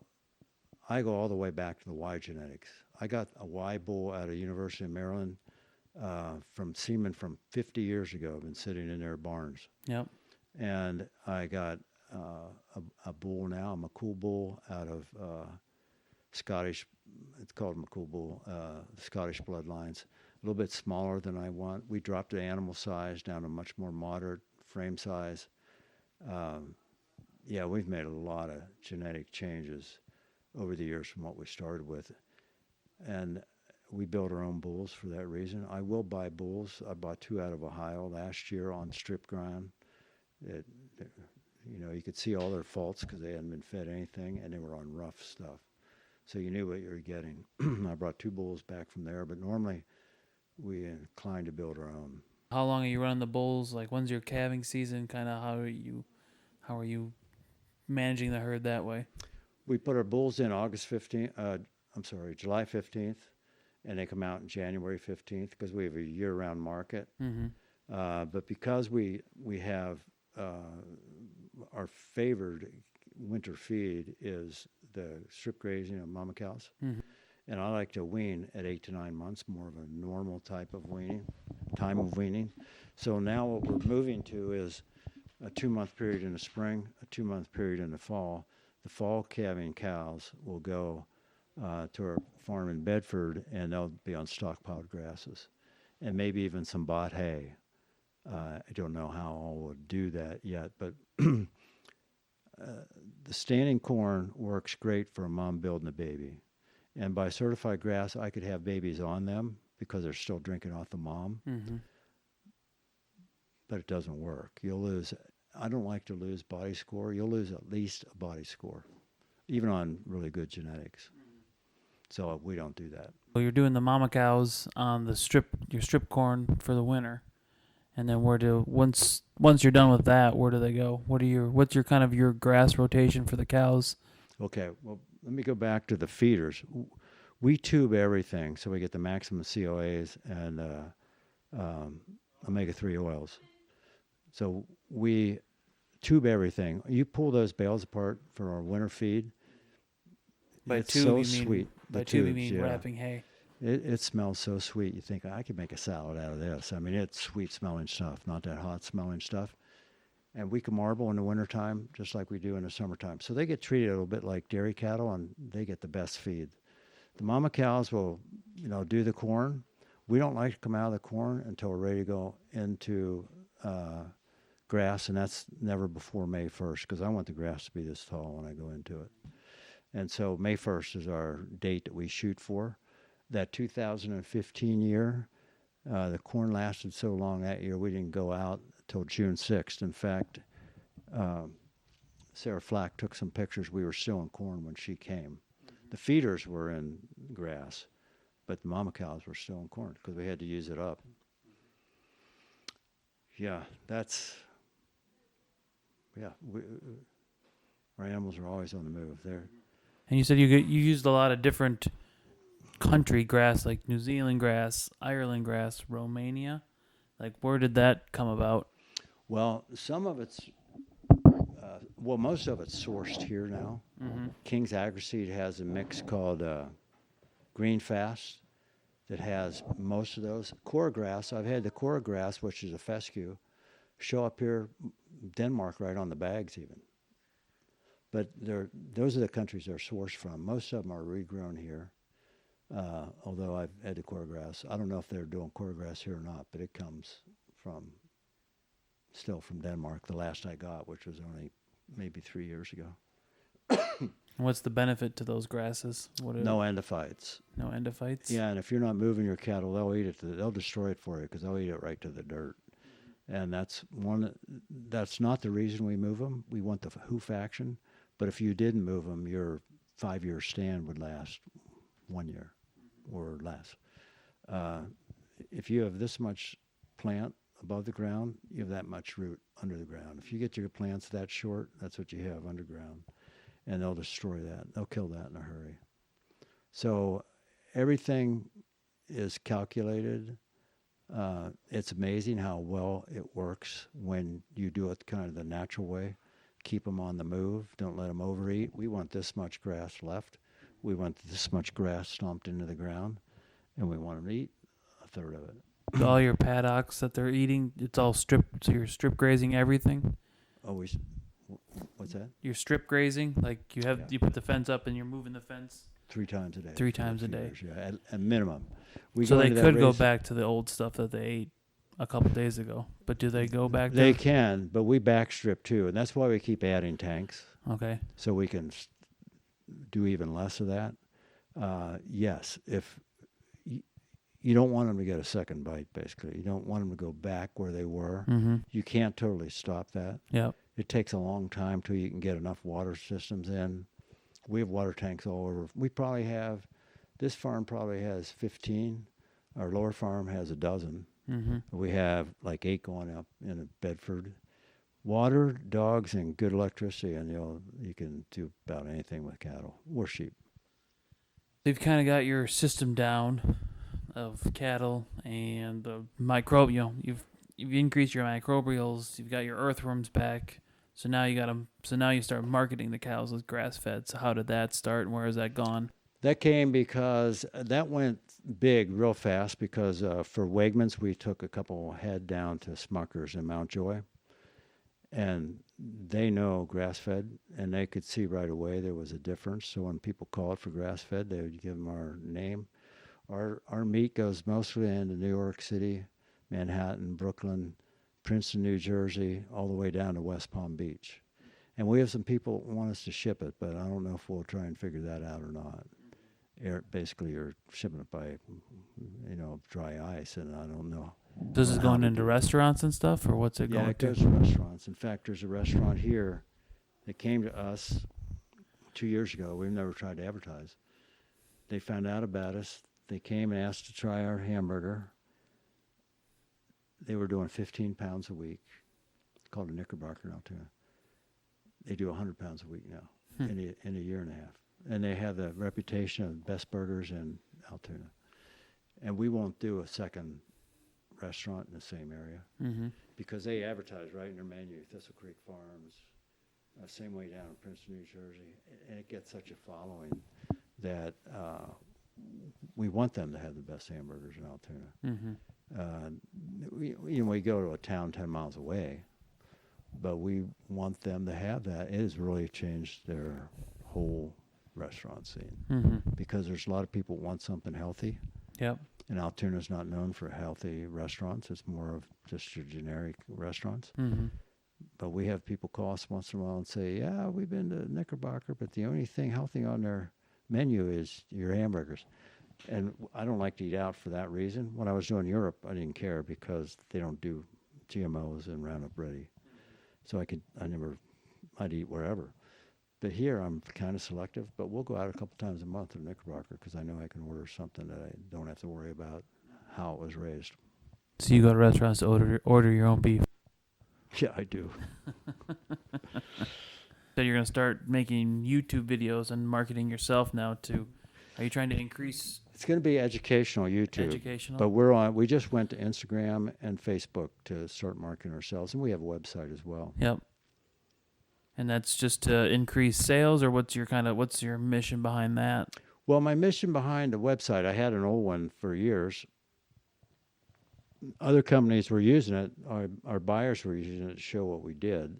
I go all the way back to the Y genetics. I got a Y bull out of University of Maryland from semen from 50 years ago. Been sitting in their barns. Yep. And I got a bull now, a McCool bull out of Scottish. It's called McCool bull, Scottish bloodlines. A little bit smaller than I want. We dropped the animal size down to much more moderate frame size. We've made a lot of genetic changes over the years from what we started with. And we build our own bulls for that reason. I will buy bulls. I bought 2 out of Ohio last year on strip ground. You could see all their faults because they hadn't been fed anything, and they were on rough stuff. So you knew what you were getting. I brought 2 bulls back from there, but normally we inclined to build our own. How long are you running the bulls? Like, when's your calving season? Kind of how are you managing the herd that way? We put our bulls in July 15th, and they come out in January 15th because we have a year-round market. Mm-hmm. But because we have our favored winter feed is the strip grazing of mama cows. Mm-hmm. And I like to wean at 8 to 9 months, more of a normal type of time of weaning. So now what we're moving to is a 2-month period in the spring, a 2-month period in the fall. The fall calving cows will go to our farm in Bedford, and they'll be on stockpiled grasses, and maybe even some bought hay. I don't know how I would do that yet, but the standing corn works great for a mom building a baby. And by certified grass, I could have babies on them because they're still drinking off the mom. Mm-hmm. But it doesn't work. You'll lose. I don't like to lose body score. You'll lose at least a body score, even on really good genetics. So we don't do that. Well, you're doing the mama cows on your strip corn for the winter, and then once you're done with that, where do they go? What's your kind of your grass rotation for the cows? Okay, well, let me go back to the feeders. We tube everything so we get the maximum COAs and omega-3 oils. So we tube everything. You pull those bales apart for our winter feed. By It's tube, so you mean sweet. The by tube you tubes, mean yeah. wrapping hay. It smells so sweet. You think, I could make a salad out of this. I mean, it's sweet smelling stuff, not that hot smelling stuff. And we can marble in the wintertime just like we do in the summertime. So they get treated a little bit like dairy cattle, and they get the best feed. The mama cows will, do the corn. We don't like to come out of the corn until we're ready to go into grass, and that's never before May 1st because I want the grass to be this tall when I go into it. And so May 1st is our date that we shoot for. That 2015 year, the corn lasted so long that year we didn't go out till June 6th. In fact, Sarah Flack took some pictures. We were still in corn when she came. The feeders were in grass, but the mama cows were still in corn because we had to use it up. Yeah, our animals are always on the move. And you said you used a lot of different country grass, like New Zealand grass, Ireland grass, Romania. Like, where did that come about? Well, most of it's sourced here now. Mm-hmm. King's Agri-Seed has a mix called Green Fast that has most of those. Core grass, I've had the core grass, which is a fescue, show up here, Denmark, right on the bags even. But those are the countries they're sourced from. Most of them are regrown here, although I've had the core grass. I don't know if they're doing core grass here or not, but it comes still from Denmark, the last I got, which was only maybe 3 years ago. What's the benefit to those grasses? No endophytes. No endophytes? Yeah, and if you're not moving your cattle, they'll eat it. They'll destroy it for you because they'll eat it right to the dirt. And that's not the reason we move them. We want the hoof action. But if you didn't move them, your 5-year stand would last 1 year or less. If you have this much plant above the ground, you have that much root under the ground. If you get your plants that short, that's what you have underground. And they'll destroy that. They'll kill that in a hurry. So everything is calculated. It's amazing how well it works when you do it kind of the natural way. Keep them on the move. Don't let them overeat. We want this much grass left. We want this much grass stomped into the ground. And we want them to eat a third of it. All your paddocks that they're eating, it's all stripped, so you're strip grazing everything? Always. What's that? You're strip grazing? Like you put the fence up and you're moving the fence? 3 times a day. 3 times a day. Years, yeah, at minimum. So they could go back to the old stuff that they ate a couple days ago. But do they go back there? They can, but we backstrip too. And that's why we keep adding tanks. Okay. So we can do even less of that. Yes, if you don't want them to get a second bite, basically. You don't want them to go back where they were. Mm-hmm. You can't totally stop that. Yep. It takes a long time till you can get enough water systems in. We have water tanks all over. This farm probably has 15. Our lower farm has a dozen. Mm-hmm. We have like 8 going up in Bedford. Water, dogs, and good electricity, and you can do about anything with cattle or sheep. You've kind of got your system down of cattle and the microbe. You've increased your microbials. You've got your earthworms back. So now you start marketing the cows as grass-fed. So how did that start, and where has that gone? That came because that went big real fast because for Wegmans, we took a couple head down to Smucker's in Mount Joy. And they know grass-fed, and they could see right away there was a difference. So when people called for grass-fed, they would give them our name. Our meat goes mostly into New York City, Manhattan, Brooklyn, Princeton, New Jersey, all the way down to West Palm Beach. And we have some people who want us to ship it, but I don't know if we'll try and figure that out or not. Basically, you're shipping it by, dry ice, and I don't know. This is going into restaurants and stuff, or what's it going to? Yeah, it goes to restaurants. In fact, there's a restaurant here that came to us 2 years ago. We've never tried to advertise. They found out about us. They came and asked to try our hamburger. They were doing 15 pounds a week. It's called a Knickerbocker now, too. They do 100 pounds a week now. in a year and a half. And they have the reputation of best burgers in Altoona. And we won't do a second restaurant in the same area Mm-hmm. because they advertise right in their menu, Thistle Creek Farms, same way down in Princeton, New Jersey. And it gets such a following that we want them to have the best hamburgers in Altoona. Mm-hmm. We go to a town 10 miles away, but we want them to have that. It has really changed their whole restaurant scene Mm-hmm. because there's a lot of people who want something healthy. Yep. And Altoona's not known for healthy restaurants. It's more of just your generic restaurants. Mm-hmm. But we have people call us once in a while and say, yeah, we've been to Knickerbocker, but the only thing healthy on their menu is your hamburgers. And I don't like to eat out for that reason. When I was doing Europe, I didn't care because they don't do GMOs and Roundup Ready. So I'd eat wherever. But here I'm kind of selective, but we'll go out a couple times a month to Knickerbocker because I know I can order something that I don't have to worry about how it was raised. So you go to restaurants to order your own beef. Yeah, I do. So you're going to start making YouTube videos and marketing yourself now too. Are you trying to increase It's going to be educational YouTube. educational? But we just went to Instagram and Facebook to start marketing ourselves, and we have a website as well. Yep. And that's just to increase sales, or what's your mission behind that? Well, my mission behind the website, I had an old one for years. Other companies were using it. Our buyers were using it to show what we did.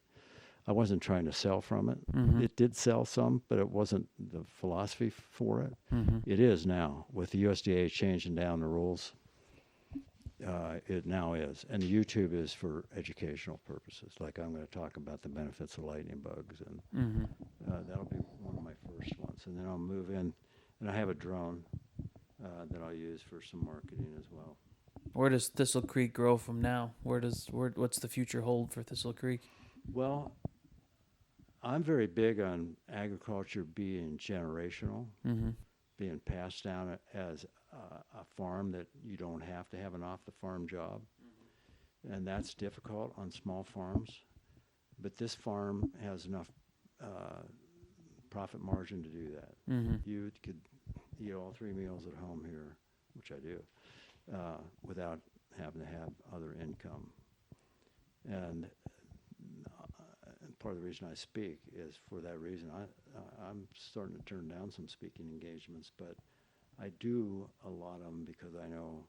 I wasn't trying to sell from it. Mm-hmm. It did sell some, but it wasn't the philosophy for it. Mm-hmm. It is now. With the USDA changing down the rules, it now is. And YouTube is for educational purposes. Like I'm going to talk about the benefits of lightning bugs, and Mm-hmm. that'll be one of my first ones. And then I'll move in, and I have a drone that I'll use for some marketing as well. Where does Thistle Creek grow from now? What's the future hold for Thistle Creek? Well, I'm very big on agriculture being generational, Mm-hmm. being passed down as a farm that you don't have to have an off-the-farm job. Mm-hmm. And that's difficult on small farms. But this farm has enough profit margin to do that. Mm-hmm. You could eat all 3 meals at home here, which I do, without having to have other income. And part of the reason I speak is for that reason. I'm starting to turn down some speaking engagements, but I do a lot of them because I know,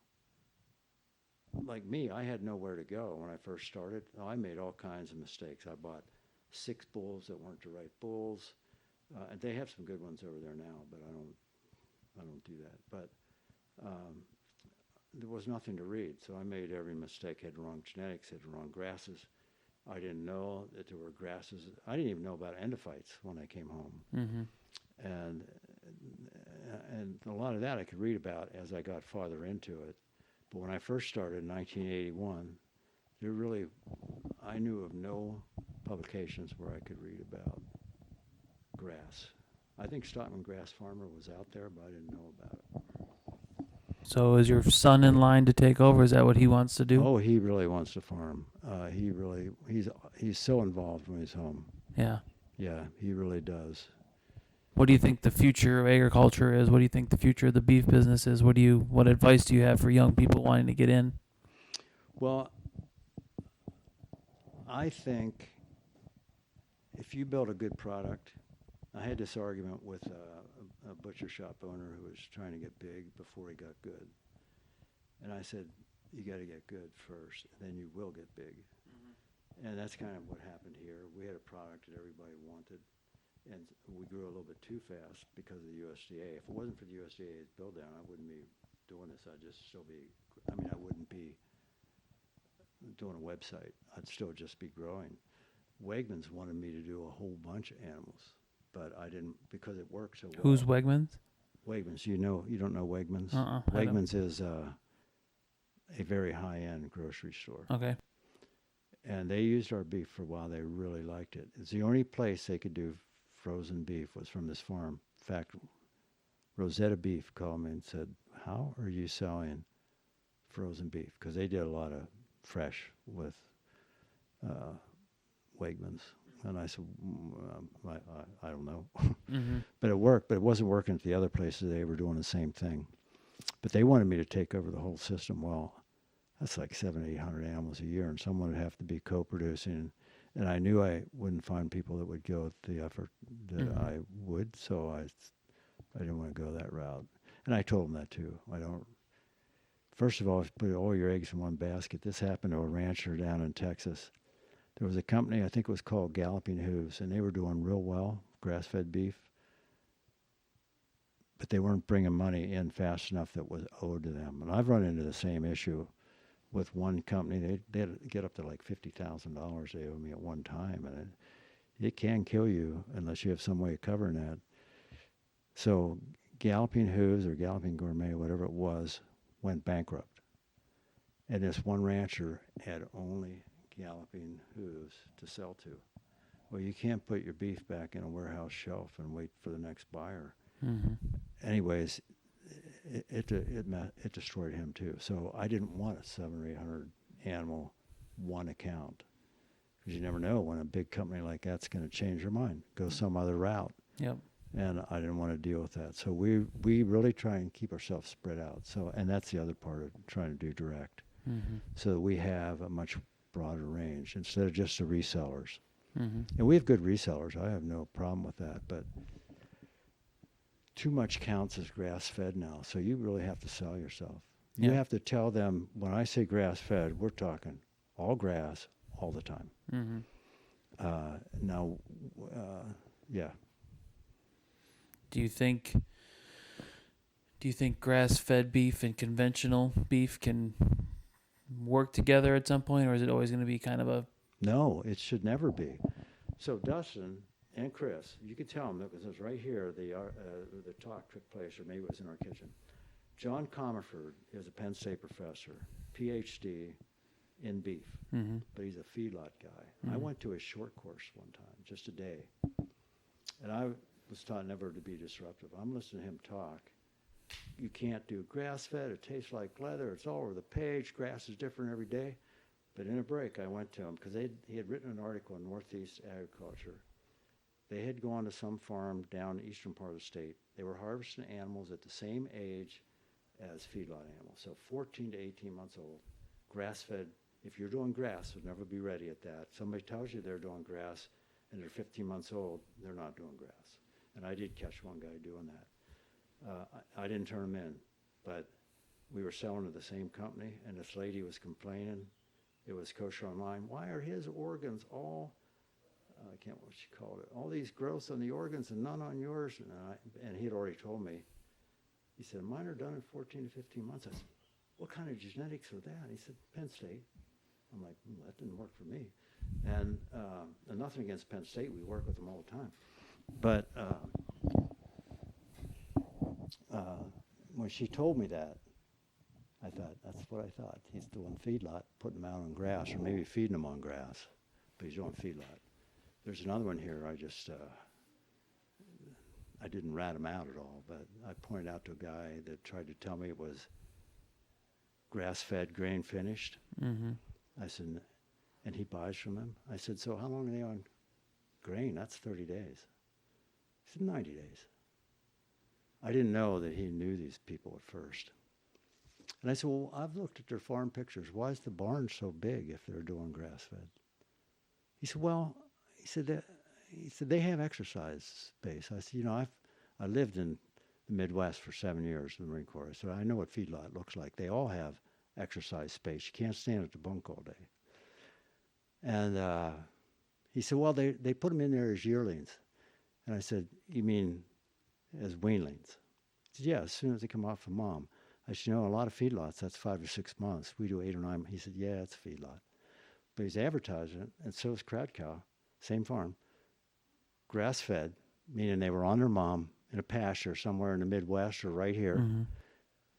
like me, I had nowhere to go when I first started. I made all kinds of mistakes. I bought 6 bulls that weren't the right bulls, and they have some good ones over there now, but I don't do that. But there was nothing to read, so I made every mistake. Had the wrong genetics, had the wrong grasses. I didn't know that there were grasses. I didn't even know about endophytes when I came home. Mm-hmm. And a lot of that I could read about as I got farther into it. But when I first started in 1981, I knew of no publications where I could read about grass. I think Stockman Grass Farmer was out there, but I didn't know about it. So is your son in line to take over? Is that what he wants to do? Oh, he really wants to farm. He's so involved when he's home. Yeah. Yeah, he really does. What do you think the future of agriculture is? What do you think the future of the beef business is? What advice do you have for young people wanting to get in? Well, I think if you build a good product, I had this argument with a butcher shop owner who was trying to get big before he got good. And I said, you got to get good first, and then you will get big. Mm-hmm. And that's kind of what happened here. We had a product that everybody wanted, and we grew a little bit too fast because of the USDA. If it wasn't for the USDA's build down, I wouldn't be doing this. I wouldn't be doing a website. I'd still just be growing. Wegmans wanted me to do a whole bunch of animals, but I didn't because it worked so well. Who's Wegmans? Wegmans, you don't know Wegmans? I don't. Wegmans is a very high-end grocery store. Okay. And they used our beef for a while. They really liked it. It's the only place they could do frozen beef was from this farm. In fact, Rosetta Beef called me and said, how are you selling frozen beef? Because they did a lot of fresh with Wegmans. And I said, I don't know. Mm-hmm. But it worked, but it wasn't working at the other places. They were doing the same thing. But they wanted me to take over the whole system. Well, that's like 700, 800 animals a year, and someone would have to be co-producing. And I knew I wouldn't find people that would go the effort that Mm-hmm. I would, so I didn't want to go that route. And I told them that too. I don't. First of all, put all your eggs in one basket. This happened to a rancher down in Texas. There was a company, I think it was called Galloping Hooves, and they were doing real well, grass-fed beef, but they weren't bringing money in fast enough that was owed to them. And I've run into the same issue with one company. They get up to like $50,000 they owe me at one time, and it can kill you unless you have some way of covering that. So Galloping Hooves or Galloping Gourmet, whatever it was, went bankrupt. And this one rancher had only Galloping Hooves to sell to. Well, you can't put your beef back in a warehouse shelf and wait for the next buyer. Mm-hmm. Anyways, it destroyed him too. So I didn't want a 700 or 800 animal one account, because you never know when a big company like that's going to change their mind, go some other route. Yep. And I didn't want to deal with that. So we really try and keep ourselves spread out. So, and that's the other part of trying to do direct. Mm-hmm. So that we have a much broader range instead of just the resellers. Mm-hmm. And we have good resellers. I have no problem with that. But too much counts as grass-fed now. So you really have to sell yourself. You Yeah. have to tell them, when I say grass-fed, we're talking all grass all the time. Mm-hmm. Now, yeah. Do you think grass-fed beef and conventional beef can work together at some point, or is it always going to be kind of a... No, it should never be. So Dustin and Chris, you could tell them, because it was right here, the talk took place, or maybe it was in our kitchen. John Comerford is a Penn State professor, PhD in beef, Mm-hmm. but he's a feedlot guy. I Mhm. went to his short course one time, just a day, and I was taught never to be disruptive. I'm listening to him talk. You can't do grass-fed. It tastes like leather. It's all over the page. Grass is different every day. But in a break, I went to him because he had written an article in Northeast Agriculture. They had gone to some farm down the eastern part of the state. They were harvesting animals at the same age as feedlot animals, so 14 to 18 months old. Grass-fed. If you're doing grass, would never be ready at that. Somebody tells you they're doing grass and they're 15 months old, they're not doing grass. And I did catch one guy doing that. I didn't turn him in, but we were selling to the same company, and this lady was complaining. It was Kosher Online. Why are his organs all, I can't remember what she called it, all these growths on the organs and none on yours? And he had already told me. He said, mine are done in 14 to 15 months. I said, what kind of genetics are that? He said, Penn State. I'm like, that didn't work for me. And nothing against Penn State. We work with them all the time. But when she told me that, I thought, that's what I thought. He's doing feedlot, putting them out on grass, or maybe feeding them on grass, but he's doing feedlot. There's another one here. I didn't rat him out at all, but I pointed out to a guy that tried to tell me it was grass-fed, grain-finished. Mm-hmm. I said, and he buys from him. I said, so how long are they on grain? That's 30 days. He said, 90 days. I didn't know that he knew these people at first. And I said, well, I've looked at their farm pictures. Why is the barn so big if they're doing grass-fed? He said, well, he said they have exercise space. I said, I lived in the Midwest for 7 years in the Marine Corps. I said, I know what feedlot looks like. They all have exercise space. You can't stand at the bunk all day. And he said, well, they put them in there as yearlings. And I said, you mean as weanlings? He said, yeah, as soon as they come off of mom. I said, a lot of feedlots, that's 5 or 6 months. We do 8 or 9. He said, yeah, it's a feedlot. But he's advertising it, and so is Crowd Cow, same farm. Grass-fed, meaning they were on their mom in a pasture somewhere in the Midwest or right here. Mm-hmm.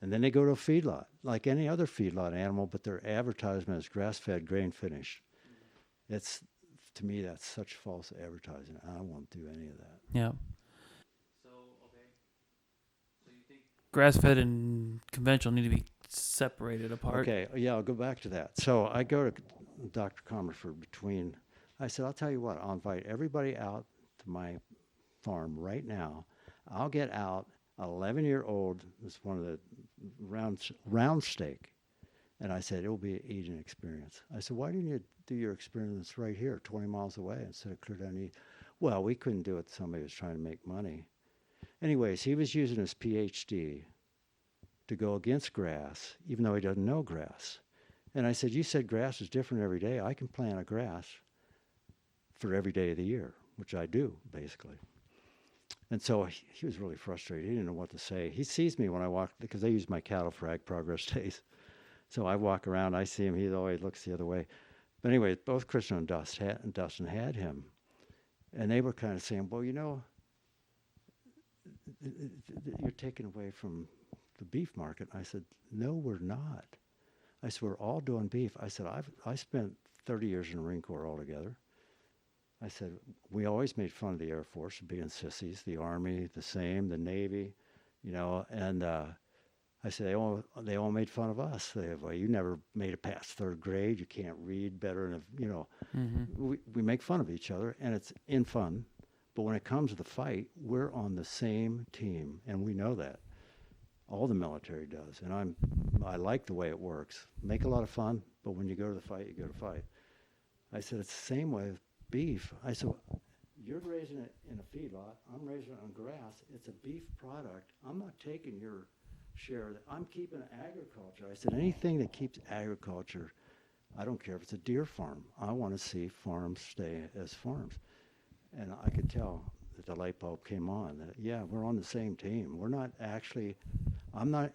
And then they go to a feedlot, like any other feedlot animal, but their advertisement is grass-fed, grain-finished. To me, that's such false advertising. I won't do any of that. Yeah. So you think grass-fed and conventional need to be separated apart? Okay, yeah, I'll go back to that. So I go to Dr. Comerford between, I said, I'll tell you what, I'll invite everybody out to my farm right now. I'll get out 11-year-old, this is one of the round steak. And I said, it'll be an eating experience. I said, why didn't you do your experience right here, 20 miles away, instead of clear down the east? Well, we couldn't do it. Somebody was trying to make money. Anyways, he was using his PhD to go against grass, even though he doesn't know grass. And I said, you said grass is different every day. I can plant a grass for every day of the year, which I do, basically. And so he was really frustrated. He didn't know what to say. He sees me when I walk, because I use my cattle for ag progress days. So I walk around, I see him, he always looks the other way. But anyway, both Christian and Dustin had him. And they were kind of saying, well, you know, you're taking away from the beef market. I said, no, we're not. I said, we're all doing beef. I said, I spent 30 years in the Marine Corps altogether. I said, we always made fun of the Air Force for being sissies, the Army, the same, the Navy, you know, and I said, they all made fun of us. They have, well, you never made it past third grade. You can't read better than, you know. Mm-hmm. We make fun of each other, and it's in fun. But when it comes to the fight, we're on the same team, and we know that. All the military does, and I like the way it works. Make a lot of fun, but when you go to the fight, you go to fight. I said, it's the same way with beef. I said, you're raising it in a feedlot. I'm raising it on grass. It's a beef product. I'm not taking your share of it. I'm keeping agriculture. I said, anything that keeps agriculture, I don't care if it's a deer farm. I want to see farms stay as farms. And I could tell that the light bulb came on, that, yeah, we're on the same team. We're not actually,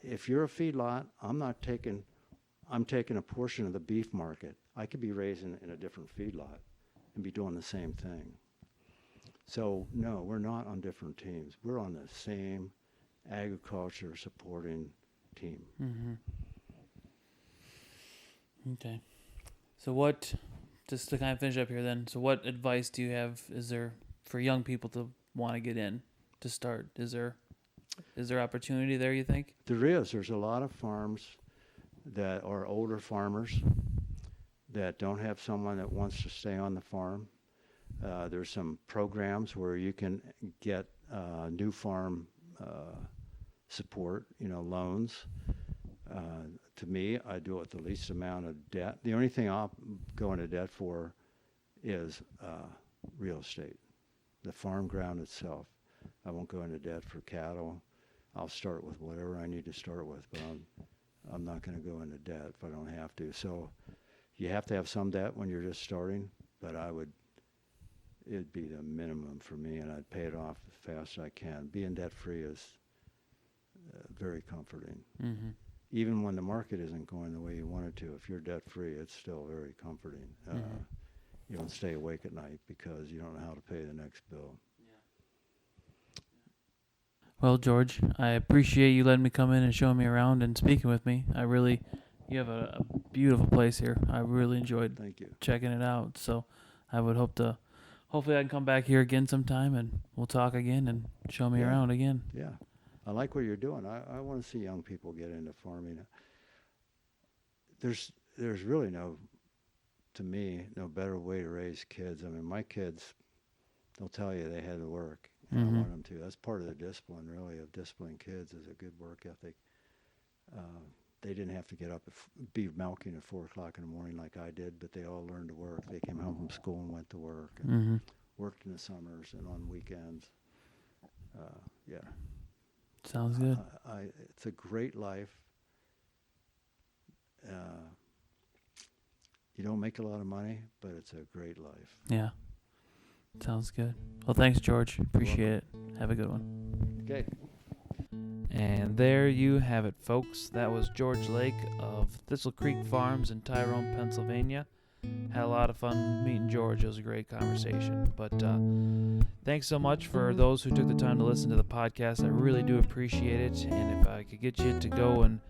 if you're a feedlot, I'm taking a portion of the beef market. I could be raising in a different feedlot and be doing the same thing. So, no, we're not on different teams. We're on the same agriculture supporting team. Mm-hmm. Okay. So just to kind of finish up here then, so what advice do you have, is there for young people to want to get in, to start? Is there opportunity there, you think? There is. There's a lot of farms that are older farmers that don't have someone that wants to stay on the farm. There's some programs where you can get new farm support, you know, loans. To me, I do it with the least amount of debt. The only thing I'll go into debt for is real estate, the farm ground itself. I won't go into debt for cattle. I'll start with whatever I need to start with, but I'm not going to go into debt if I don't have to. So you have to have some debt when you're just starting, but it'd be the minimum for me, and I'd pay it off as fast as I can. Being debt-free is very comforting. Mm-hmm. Even when the market isn't going the way you want it to, if you're debt-free, it's still very comforting. Mm-hmm. You don't stay awake at night because you don't know how to pay the next bill. Yeah. Well, George, I appreciate you letting me come in and showing me around and speaking with me. You have a beautiful place here. I really enjoyed checking it out. So I would hopefully I can come back here again sometime and we'll talk again and show me around again. Yeah. I like what you're doing. I want to see young people get into farming. There's really to me, no better way to raise kids. I mean, my kids, they'll tell you they had to work. And I want them to. That's part of the discipline, really, of disciplining kids is a good work ethic. They didn't have to get up, be milking at 4 o'clock in the morning like I did, but they all learned to work. They came home from school and went to work and worked in the summers and on weekends. Yeah. Sounds good. It's a great life. You don't make a lot of money, but it's a great life. Yeah. Sounds good. Well, thanks, George. Appreciate it. Have a good one. Okay. And there you have it, folks. That was George Lake of Thistle Creek Farms in Tyrone, Pennsylvania. Had a lot of fun meeting George. It was a great conversation. But thanks so much for those who took the time to listen to the podcast. I really do appreciate it. And if I could get you to go and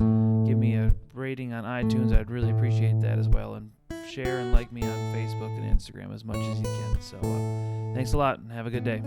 give me a rating on iTunes, I'd really appreciate that as well. And share and like me on Facebook and Instagram as much as you can. So thanks a lot and have a good day.